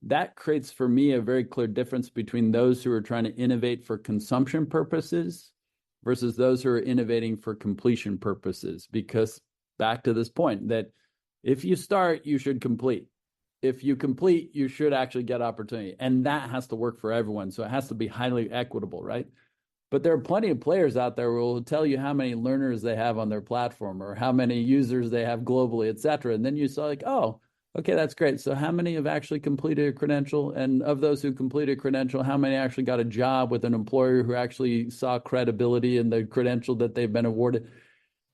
that creates for me a very clear difference between those who are trying to innovate for consumption purposes versus those who are innovating for completion purposes. Because back to this point, that if you start, you should complete. If you complete, you should actually get opportunity. And that has to work for everyone. So it has to be highly equitable, right? But there are plenty of players out there who will tell you how many learners they have on their platform or how many users they have globally, et cetera. And then you saw like, oh, okay, that's great. So how many have actually completed a credential? And of those who completed a credential, how many actually got a job with an employer who actually saw credibility in the credential that they've been awarded?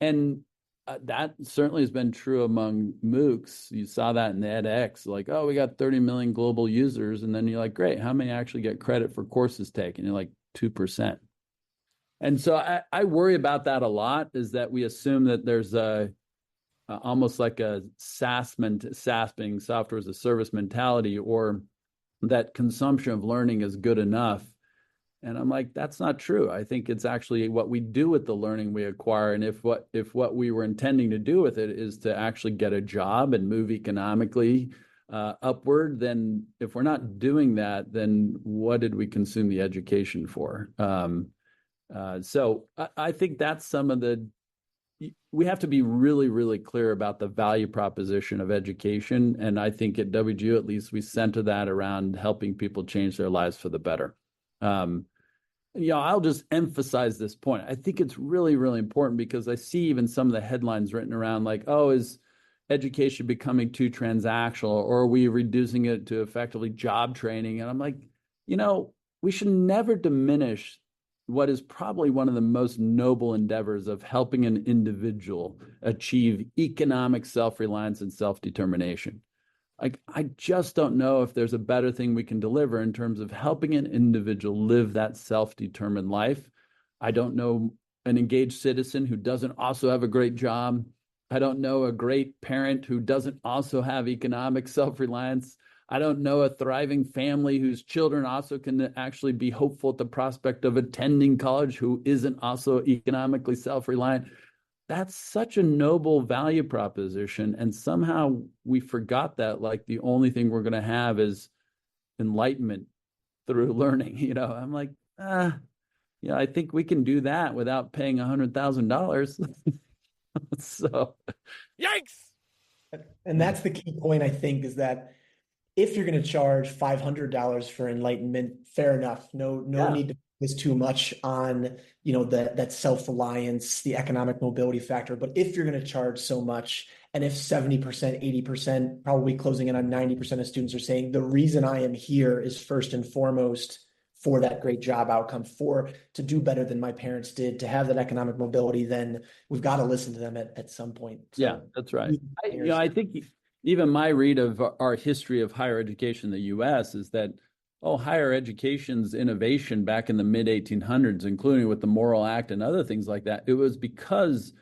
And that certainly has been true among MOOCs. You saw that in the edX, like, oh, we got 30 million global users. And then you're like, great, how many actually get credit for courses taken? You're like 2%. And so I worry about that a lot, is that we assume that there's almost like a SaaS being software as a service mentality, or that consumption of learning is good enough. And I'm like, that's not true. I think it's actually what we do with the learning we acquire. And if what we were intending to do with it is to actually get a job and move economically upward, then if we're not doing that, then what did we consume the education for? So I think that's some of we have to be really, really clear about the value proposition of education. And I think at WGU, at least, we center that around helping people change their lives for the better. I'll just emphasize this point. I think it's really, really important because I see even some of the headlines written around like, oh, is education becoming too transactional, or are we reducing it to effectively job training? And I'm like, we should never diminish what is probably one of the most noble endeavors of helping an individual achieve economic self-reliance and self-determination. Like, I just don't know if there's a better thing we can deliver in terms of helping an individual live that self-determined life. I don't know an engaged citizen who doesn't also have a great job. I don't know a great parent who doesn't also have economic self-reliance. I don't know a thriving family whose children also can actually be hopeful at the prospect of attending college who isn't also economically self-reliant. That's such a noble value proposition. And somehow we forgot that, like, the only thing we're going to have is enlightenment through learning. I'm like, I think we can do that without paying $100,000. So, yikes. And that's the key point, I think, is that if you're going to charge $500 for enlightenment, fair enough. No need to focus too much on, that self-reliance, the economic mobility factor. But if you're going to charge so much, and if 70%, 80%, probably closing in on 90% of students are saying, the reason I am here is first and foremost for that great job outcome, to do better than my parents did, to have that economic mobility, then we've got to listen to them at some point. So, yeah, that's right. I think even my read of our history of higher education in the U.S. is that, higher education's innovation back in the mid-1800s, including with the Morrill Act and other things like that, it was because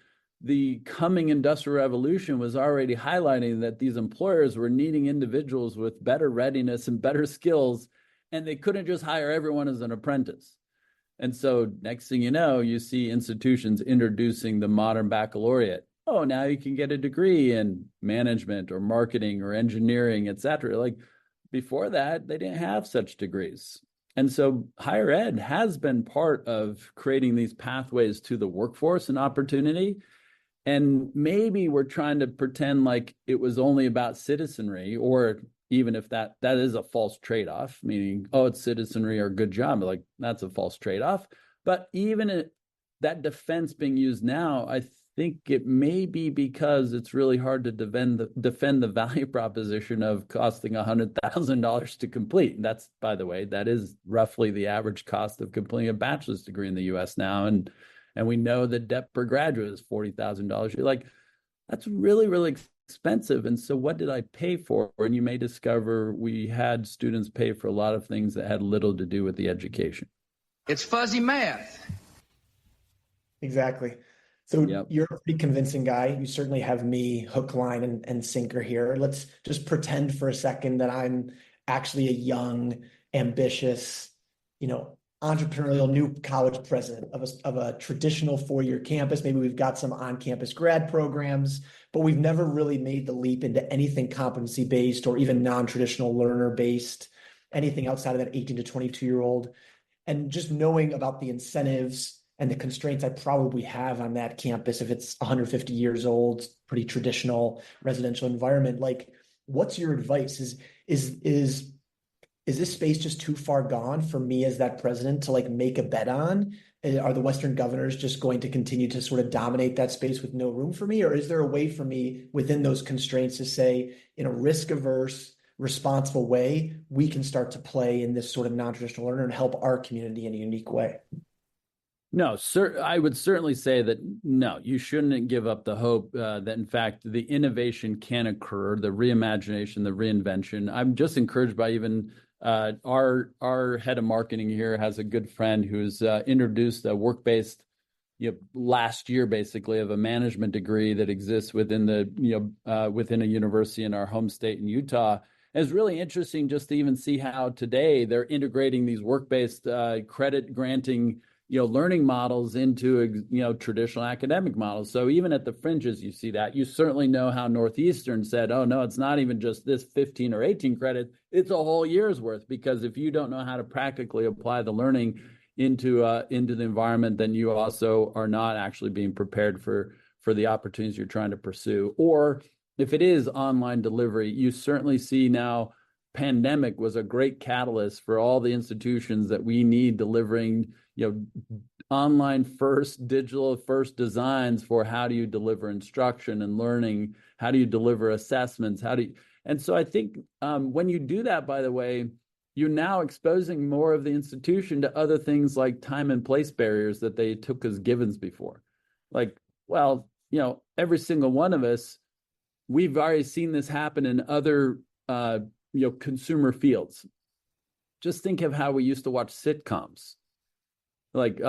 the coming Industrial Revolution was already highlighting that these employers were needing individuals with better readiness and better skills, and they couldn't just hire everyone as an apprentice. And so next thing you know, you see institutions introducing the modern baccalaureate. Now you can get a degree in management or marketing or engineering, et cetera. Like, before that, they didn't have such degrees. And so higher ed has been part of creating these pathways to the workforce and opportunity. And maybe we're trying to pretend like it was only about citizenry, or even if that is a false trade-off, meaning, it's citizenry or good job, like, that's a false trade-off. But even that defense being used now, I think it may be because it's really hard to defend the value proposition of costing $100,000 to complete. That's, by the way, that is roughly the average cost of completing a bachelor's degree in the U.S. now. And we know the debt per graduate is $40,000. You're like, that's really, really expensive. And so what did I pay for? And you may discover we had students pay for a lot of things that had little to do with the education. It's fuzzy math. Exactly. So You're a pretty convincing guy. You certainly have me hook, line, and sinker here. Let's just pretend for a second that I'm actually a young, ambitious, entrepreneurial new college president of a traditional four-year campus. Maybe we've got some on-campus grad programs, but we've never really made the leap into anything competency-based or even non-traditional learner-based, anything outside of that 18 to 22-year-old. And just knowing about the incentives and the constraints I probably have on that campus, if it's 150 years old, pretty traditional residential environment, like, what's your advice? Is this space just too far gone for me as that president to, like, make a bet on? Are the Western governors just going to continue to sort of dominate that space with no room for me? Or is there a way for me within those constraints to say, in a risk-averse, responsible way, we can start to play in this sort of non-traditional learner and help our community in a unique way? No, sir. I would certainly say that no, you shouldn't give up the hope that, in fact, the innovation can occur, the reimagination, the reinvention. I'm just encouraged by even our head of marketing here has a good friend who's introduced a work-based, last year basically, of a management degree that exists within within a university in our home state in Utah. And it's really interesting just to even see how today they're integrating these work-based credit granting learning models into, traditional academic models. So even at the fringes, you see that. You certainly know how Northeastern said, oh, no, it's not even just this 15 or 18 credit. It's a whole year's worth, because if you don't know how to practically apply the learning into the environment, then you also are not actually being prepared for the opportunities you're trying to pursue. Or if it is online delivery, you certainly see now pandemic was a great catalyst for all the institutions that we need delivering online first, digital first designs for how do you deliver instruction and learning, how do you deliver assessments, and so I think when you do that, by the way, you're now exposing more of the institution to other things like time and place barriers that they took as givens before. Like, well, every single one of us, we've already seen this happen in other consumer fields. Just think of how we used to watch sitcoms. Like,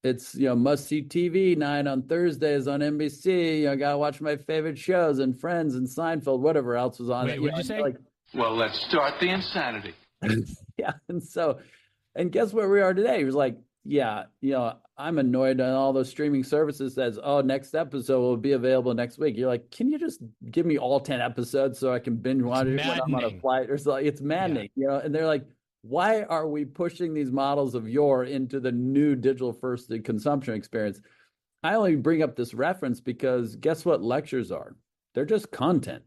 it's must-see TV night on Thursdays on NBC. I gotta watch my favorite shows and Friends and Seinfeld, whatever else was on. Wait, what did you say? Like, Well, let's start the insanity. Yeah. And guess where we are today? He was like, yeah, I'm annoyed on all those streaming services says, oh, next episode will be available next week. You're like, can you just give me all 10 episodes so I can binge watch it when I'm on a flight or something? It's maddening, and they're like, why are we pushing these models of yore into the new digital first consumption experience? I only bring up this reference because guess what lectures are? They're just content.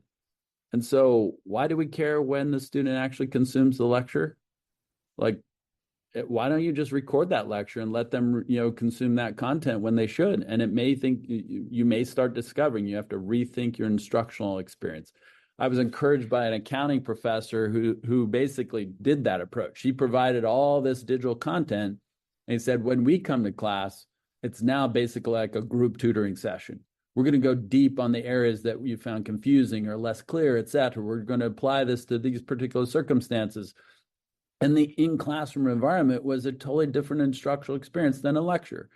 And so why do we care when the student actually consumes the lecture? Like, why don't you just record that lecture and let them, consume that content when they should? And you may start discovering you have to rethink your instructional experience. I was encouraged by an accounting professor who basically did that approach. He provided all this digital content, and he said, when we come to class, it's now basically like a group tutoring session. We're going to go deep on the areas that you found confusing or less clear, et cetera. We're going to apply this to these particular circumstances. And the in-classroom environment was a totally different instructional experience than a lecture.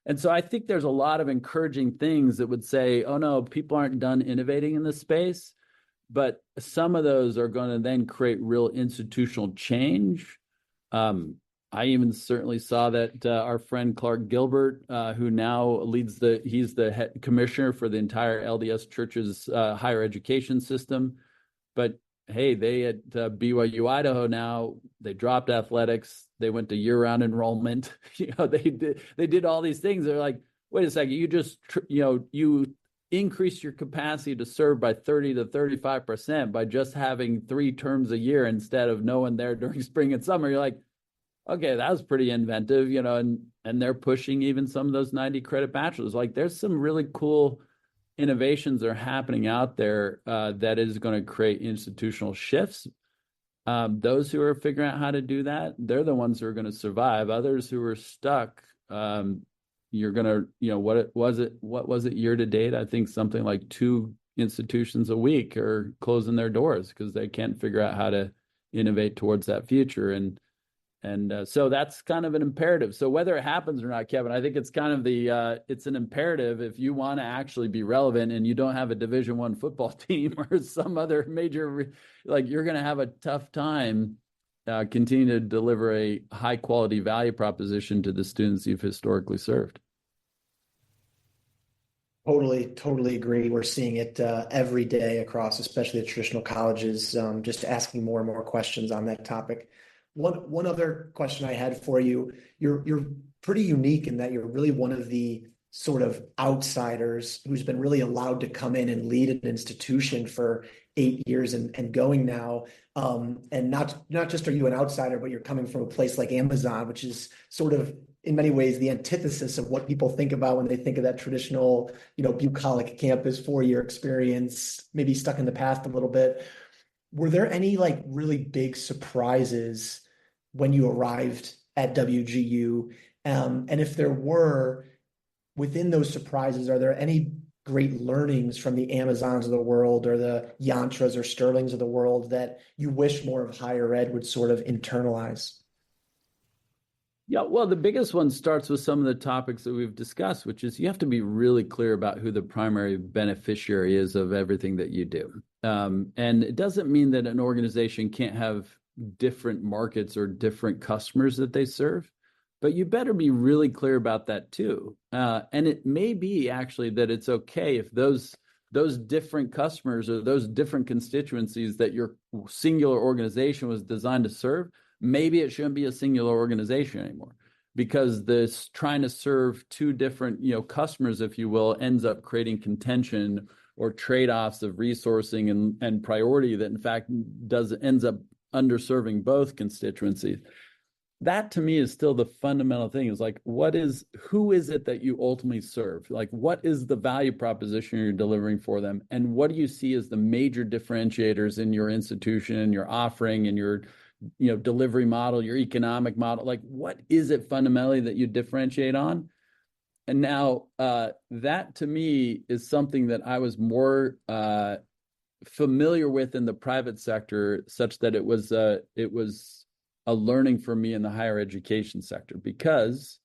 And so I think there's a lot of encouraging things that would say, oh no, people aren't done innovating in this space. But some of those are going to then create real institutional change. I even certainly saw that our friend Clark Gilbert, who now he's the head commissioner for the entire LDS Church's higher education system. But hey, they at BYU Idaho now, they dropped athletics. They went to year-round enrollment. They did all these things. They're like, wait a second, you just you increase your capacity to serve by 30 to 35% by just having 3 terms a year instead of no one there during spring and summer. You're like, okay, that was pretty inventive, and they're pushing even some of those 90 credit bachelors. Like, there's some really cool innovations that are happening out there that is going to create institutional shifts. Those who are figuring out how to do that, they're the ones who are going to survive. Others who are stuck, you're going to, what was it year to date? I think something like 2 institutions a week are closing their doors because they can't figure out how to innovate towards that future. And so that's kind of an imperative. So whether it happens or not, Kevin, I think it's kind of it's an imperative if you want to actually be relevant and you don't have a Division I football team or some other major, like, you're going to have a tough time continue to deliver a high quality value proposition to the students you've historically served. Totally agree. We're seeing it every day across, especially the traditional colleges, just asking more and more questions on that topic. One other question I had for you, you're pretty unique in that you're really one of the sort of outsiders who's been really allowed to come in and lead an institution for 8 years and going now. And not just are you an outsider, but you're coming from a place like Amazon, which is sort of in many ways the antithesis of what people think about when they think of that traditional, bucolic campus 4-year experience, maybe stuck in the past a little bit. Were there any like really big surprises when you arrived at WGU? And if there were, within those surprises, are there any great learnings from the Amazons of the world or the Yantras or Sterlings of the world that you wish more of higher ed would sort of internalize? Yeah, well, the biggest one starts with some of the topics that we've discussed, which is you have to be really clear about who the primary beneficiary is of everything that you do. And it doesn't mean that an organization can't have different markets or different customers that they serve, but you better be really clear about that too. And it may be actually that it's okay if those different customers or those different constituencies that your singular organization was designed to serve, maybe it shouldn't be a singular organization anymore, because this trying to serve 2 different, customers, if you will, ends up creating contention or trade-offs of resourcing and priority that in fact ends up underserving both constituencies. That to me is still the fundamental thing, is like, who is it that you ultimately serve? Like, what is the value proposition you're delivering for them? And what do you see as the major differentiators in your institution and your offering and your delivery model, your economic model? Like, what is it fundamentally that you differentiate on? And now that to me is something that I was more familiar with in the private sector, such that it was a learning for me in the higher education sector, because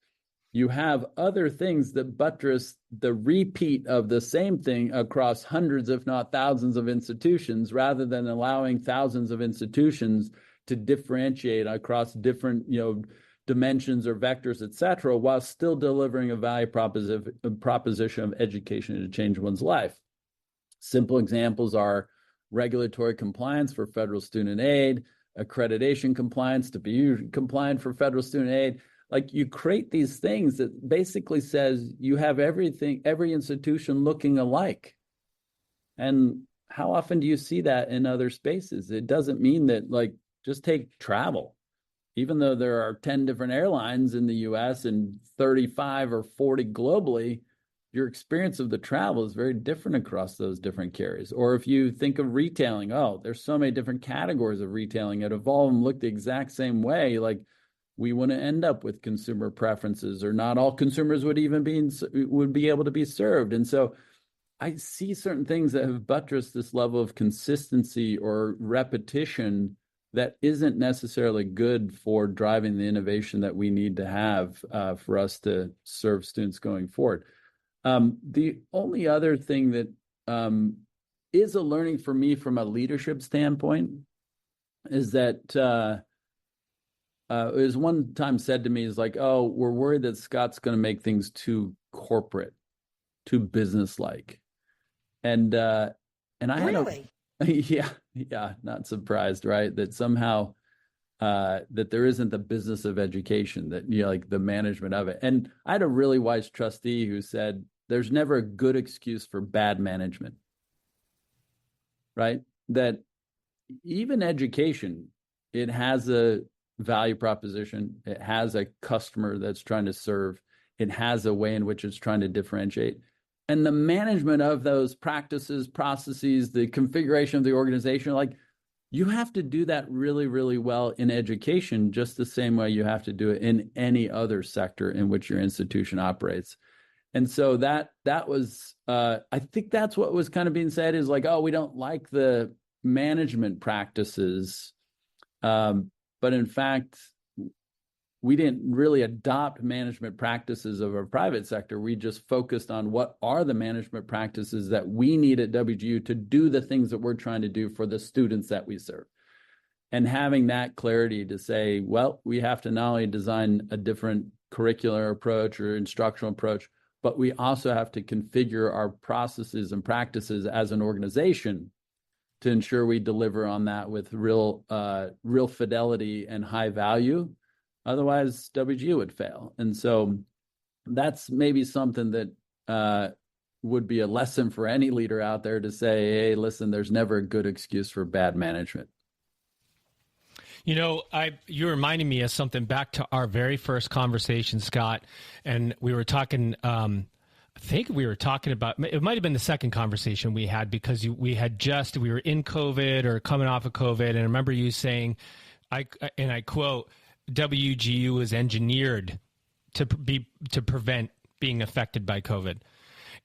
you have other things that buttress the repeat of the same thing across hundreds, if not thousands of institutions, rather than allowing thousands of institutions to differentiate across different, dimensions or vectors, et cetera, while still delivering a value proposition of education to change one's life. Simple examples are regulatory compliance for federal student aid, accreditation compliance to be compliant for federal student aid. Like, you create these things that basically says you have every institution looking alike. And how often do you see that in other spaces? It doesn't mean that, like, just take travel. Even though there are 10 different airlines in the US and 35 or 40 globally, your experience of the travel is very different across those different carriers. Or if you think of retailing, there's so many different categories of retailing. At Evolve and look the exact same way. Like, we wouldn't end up with consumer preferences, or not all consumers would be able to be served. And so I see certain things that have buttressed this level of consistency or repetition that isn't necessarily good for driving the innovation that we need to have for us to serve students going forward. The only other thing that is a learning for me from a leadership standpoint is that it was one time said to me, is like, we're worried that Scott's going to make things too corporate, too business-like. And I really? Yeah, not surprised, right? That somehow that there isn't the business of education, that, like the management of it. And I had a really wise trustee who said, there's never a good excuse for bad management, right? That even education, it has a value proposition. It has a customer that's trying to serve. It has a way in which it's trying to differentiate. And the management of those practices, processes, the configuration of the organization, like, you have to do that really, really well in education, just the same way you have to do it in any other sector in which your institution operates. And so that was, I think that's what was kind of being said, is like, we don't like the management practices. But in fact, we didn't really adopt management practices of our private sector. We just focused on what are the management practices that we need at WGU to do the things that we're trying to do for the students that we serve. And having that clarity to say, well, we have to not only design a different curricular approach or instructional approach, but we also have to configure our processes and practices as an organization to ensure we deliver on that with real fidelity and high value. Otherwise, WGU would fail. And so that's maybe something that would be a lesson for any leader out there, to say, hey, listen, there's never a good excuse for bad management. You reminded me of something back to our very first conversation, Scott, and we were talking, I think we were talking about, it might have been the second conversation we had, because we were in COVID or coming off of COVID. And I remember you saying, I quote, WGU is engineered to prevent being affected by COVID.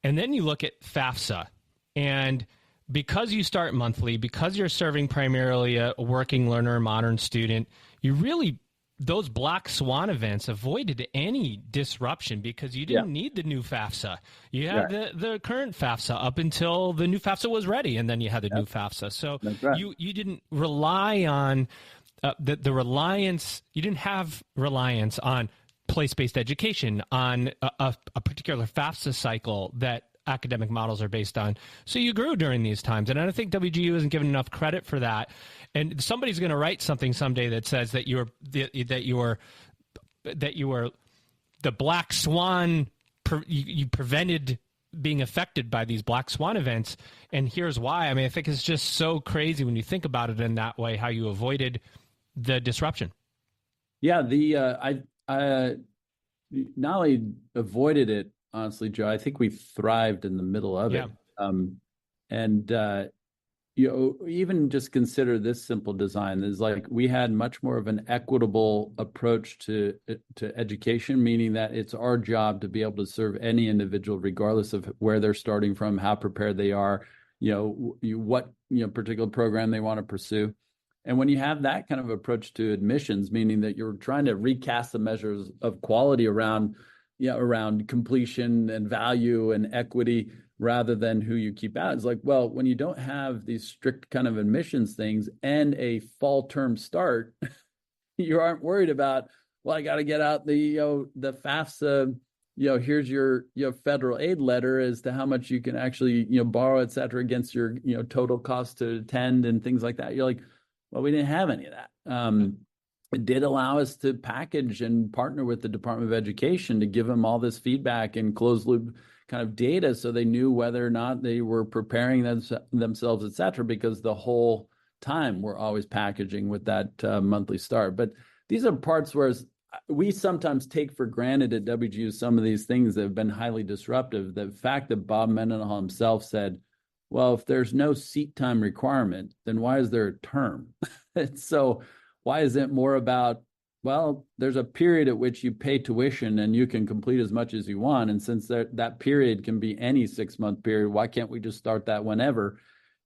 And then you look at FAFSA, and because you start monthly, because you're serving primarily a working learner, modern student, those black swan events avoided any disruption, because you didn't need the new FAFSA. You had the current FAFSA up until the new FAFSA was ready, and then you had the new FAFSA. So you didn't rely on the reliance. You didn't have reliance on place-based education, on a particular FAFSA cycle that academic models are based on. So you grew during these times, and I don't think WGU isn't given enough credit for that. And somebody's going to write something someday that says that you were the black swan. You prevented being affected by these black swan events, and here's why. I mean, I think it's just so crazy when you think about it in that way, how you avoided the disruption. Yeah, I not only avoided it, honestly, Joe, I think we thrived in the middle of it. Even just consider this simple design is like, we had much more of an equitable approach to education, meaning that it's our job to be able to serve any individual, regardless of where they're starting from, how prepared they are, what particular program they want to pursue. And when you have that kind of approach to admissions, meaning that you're trying to recast the measures of quality around around completion and value and equity rather than who you keep out. It's like, well, when you don't have these strict kind of admissions things and a fall term start, you aren't worried about, well, I got to get out the FAFSA, here's your federal aid letter as to how much you can actually, borrow, et cetera, against your, total cost to attend and things like that. You're like, well, we didn't have any of that. It did allow us to package and partner with the Department of Education to give them all this feedback and closed loop kind of data so they knew whether or not they were preparing themselves, et cetera, because the whole time we're always packaging with that monthly start. But these are parts where we sometimes take for granted at WGU some of these things that have been highly disruptive. The fact that Bob Mendenhall himself said, well, if there's no seat time requirement, then why is there a term? So why is it more about, well, there's a period at which you pay tuition and you can complete as much as you want. And since that period can be any 6-month period, why can't we just start that whenever?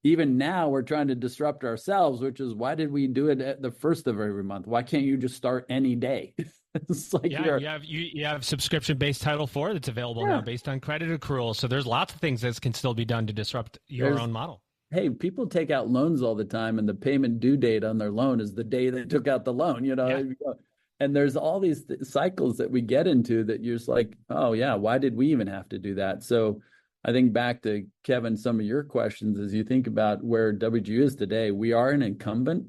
Even now we're trying to disrupt ourselves, which is, why did we do it at the first of every month? Why can't you just start any day? It's like, you have subscription-based Title IV that's available now based on credit accrual. So there's lots of things that can still be done to disrupt your own model. Hey, people take out loans all the time, and the payment due date on their loan is the day they took out the loan, And there's all these cycles that we get into that you're just like, oh, yeah, why did we even have to do that? So I think back to, Kevin, some of your questions, as you think about where WGU is today, we are an incumbent.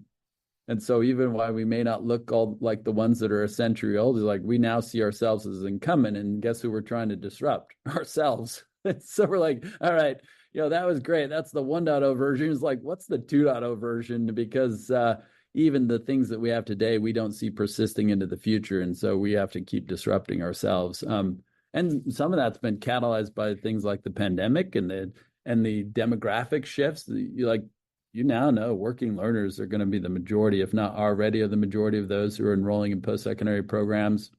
And so even while we may not look all like the ones that are a century old, is like we now see ourselves as incumbent, and guess who we're trying to disrupt? Ourselves. So we're like, all right, that was great. That's the 1.0 version. It's like, what's the 2.0 version? Because even the things that we have today, we don't see persisting into the future. And so we have to keep disrupting ourselves. And some of that's been catalyzed by things like the pandemic and the demographic shifts. You now know working learners are going to be the majority, if not already are the majority of those who are enrolling in post-secondary programs.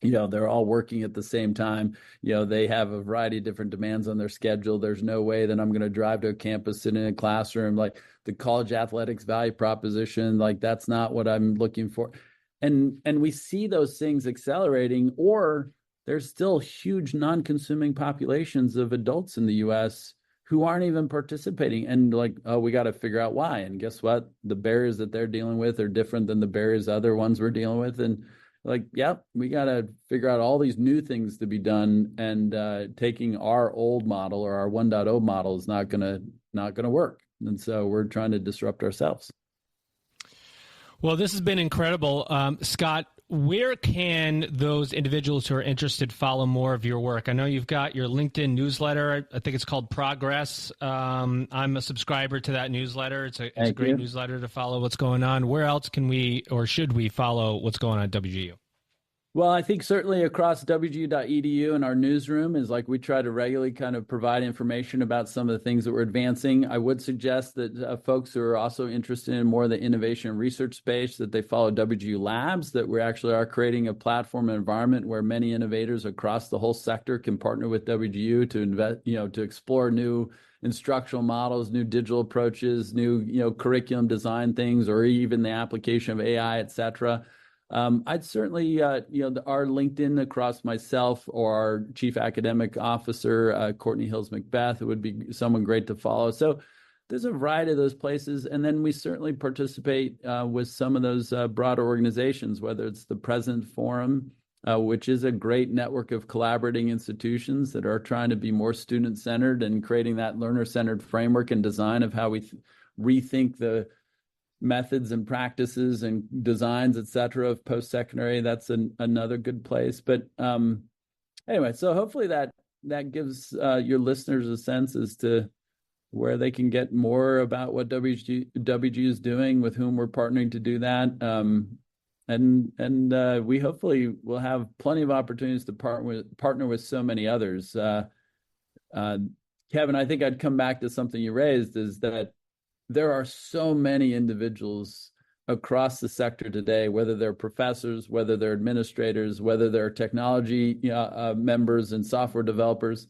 They're all working at the same time. They have a variety of different demands on their schedule. There's no way that I'm going to drive to a campus, sit in a classroom, like the college athletics value proposition. Like, that's not what I'm looking for. And we see those things accelerating, or there's still huge non-consuming populations of adults in the U.S. who aren't even participating. And like, oh, we got to figure out why. And guess what? The barriers that they're dealing with are different than the barriers other ones we're dealing with. And like, yep, we got to figure out all these new things to be done. And taking our old model or our 1.0 model is not gonna work. And so we're trying to disrupt ourselves. Well, this has been incredible. Scott, where can those individuals who are interested follow more of your work? I know you've got your LinkedIn newsletter. I think it's called Progress. I'm a subscriber to that newsletter. It's a great newsletter to follow what's going on. Where else can we, or should we, follow what's going on at WGU? Well, I think certainly across wgu.edu and our newsroom is like we try to regularly kind of provide information about some of the things that we're advancing. I would suggest that folks who are also interested in more of the innovation and research space, that they follow WGU Labs, that we actually are creating a platform and environment where many innovators across the whole sector can partner with WGU to invest, to explore new instructional models, new digital approaches, new, curriculum design things, or even the application of AI, et cetera. I'd certainly, our LinkedIn across myself or our chief academic officer, Courtney Hills Macbeth, it would be someone great to follow. So there's a variety of those places. And then we certainly participate with some of those broader organizations, whether it's the President Forum, which is a great network of collaborating institutions that are trying to be more student-centered and creating that learner-centered framework and design of how we rethink the methods and practices and designs, et cetera, of post-secondary. That's another good place. But anyway, so hopefully that gives your listeners a sense as to where they can get more about what WGU is doing, with whom we're partnering to do that. And we hopefully will have plenty of opportunities to partner with so many others. Kevin, I think I'd come back to something you raised, is that there are so many individuals across the sector today, whether they're professors, whether they're administrators, whether they're technology members and software developers.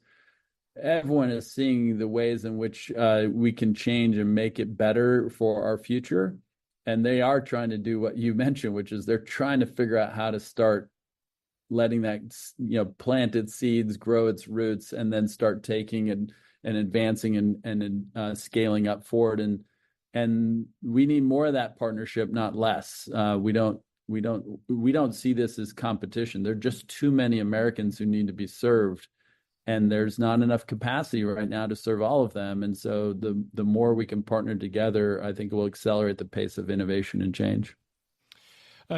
Everyone is seeing the ways in which we can change and make it better for our future. And they are trying to do what you mentioned, which is they're trying to figure out how to start letting that, plant its seeds, grow its roots, and then start taking and advancing and scaling up forward. And we need more of that partnership, not less. We don't see this as competition. There are just too many Americans who need to be served, and there's not enough capacity right now to serve all of them. And so the more we can partner together, I think it will accelerate the pace of innovation and change.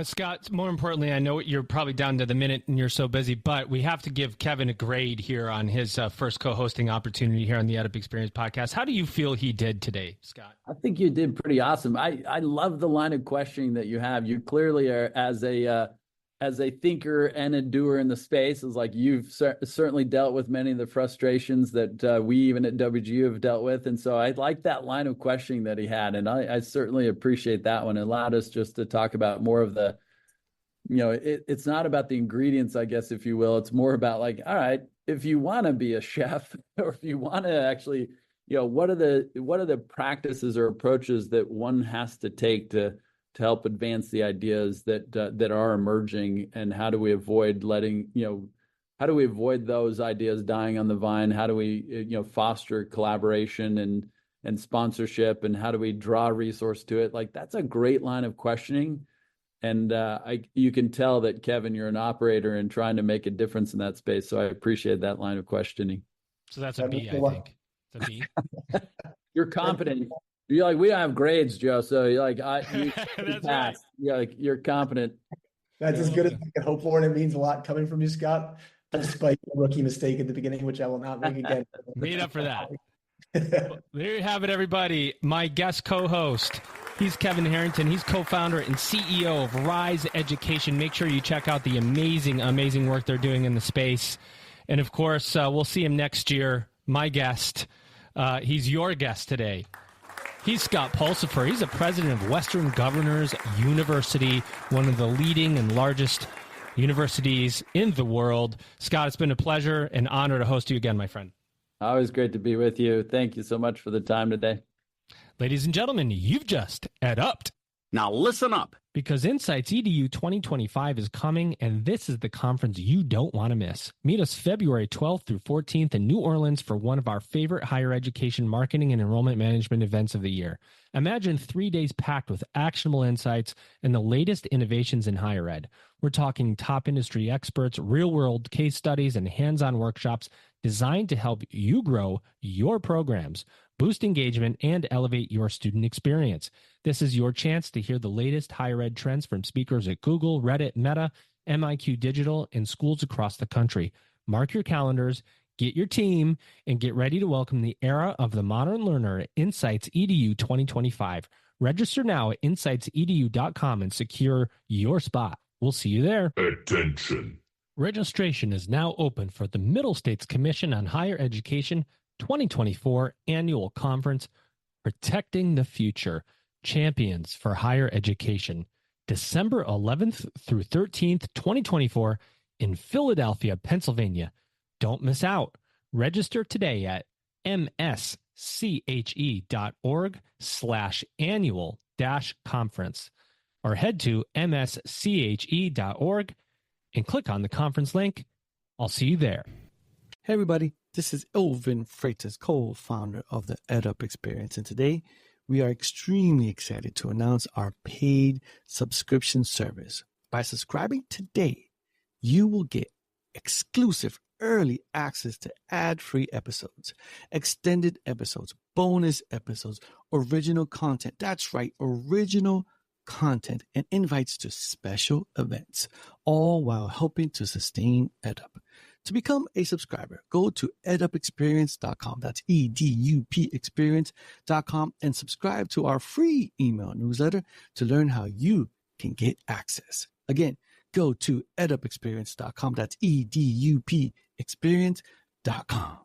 Scott, more importantly, I know you're probably down to the minute and you're so busy, but we have to give Kevin a grade here on his first co-hosting opportunity here on the EdUp Experience podcast. How do you feel he did today, Scott? I think you did pretty awesome. I love the line of questioning that you have. You clearly are, as a thinker and a doer in the space, is like you've certainly dealt with many of the frustrations that we even at WGU have dealt with. And so I like that line of questioning that he had. And I certainly appreciate that one. It allowed us just to talk about more of the, it's not about the ingredients, I guess, if you will. It's more about like, all right, if you want to be a chef or if you want to actually, what are the practices or approaches that one has to take to help advance the ideas that are emerging, and how do we avoid those ideas dying on the vine? How do we foster collaboration and sponsorship, and how do we draw resource to it? Like, that's a great line of questioning, and you can tell that, Kevin, you're an operator and trying to make a difference in that space. So I appreciate that line of questioning. So that's a B, I think. It's a B. You're competent. You're like, we don't have grades, Joe. So you're like, you passed. Right. You're competent. That's as good as I can hope for, and it means a lot coming from you, Scott, despite the rookie mistake at the beginning, which I will not make again. Made up for that. Well, there you have it, everybody. My guest co-host, he's Kevin Harrington. He's co-founder and CEO of Rise Education. Make sure you check out the amazing, amazing work they're doing in the space. And, of course, we'll see him next year. My guest, he's your guest today. He's Scott Pulsipher. He's the president of Western Governors University, one of the leading and largest universities in the world. Scott, it's been a pleasure and honor to host you again, my friend. Always great to be with you. Thank you so much for the time today. Ladies and gentlemen, you've just EdUp'd. Now listen up. Because Insights EDU 2025 is coming, and this is the conference you don't want to miss. Meet us February 12th through 14th in New Orleans for one of our favorite higher education marketing and enrollment management events of the year. Imagine 3 days packed with actionable insights and the latest innovations in higher ed. We're talking top industry experts, real-world case studies, and hands-on workshops designed to help you grow your programs, boost engagement, and elevate your student experience. This is your chance to hear the latest higher ed trends from speakers at Google, Reddit, Meta, MIQ Digital, and schools across the country. Mark your calendars, get your team, and get ready to welcome the era of the modern learner at Insights EDU 2025. Register now at insightsedu.com and secure your spot. We'll see you there. Attention. Registration is now open for the Middle States Commission on Higher Education 2024 Annual Conference, Protecting the Future, Champions for Higher Education, December 11th through 13th, 2024 in Philadelphia, Pennsylvania. Don't miss out. Register today at msche.org/annual-conference or head to msche.org and click on the conference link. I'll see you there. Hey, everybody. This is Elvin Freitas, co-founder of the EdUp Experience. And today we are extremely excited to announce our paid subscription service. By subscribing today, you will get exclusive early access to ad-free episodes, extended episodes, bonus episodes, original content. That's right, original content, and invites to special events, all while helping to sustain EdUp. To become a subscriber, go to edupexperience.com. That's EDUP experience.com and subscribe to our free email newsletter to learn how you can get access. Again, go to edupexperience.com. That's EDUP experience.com.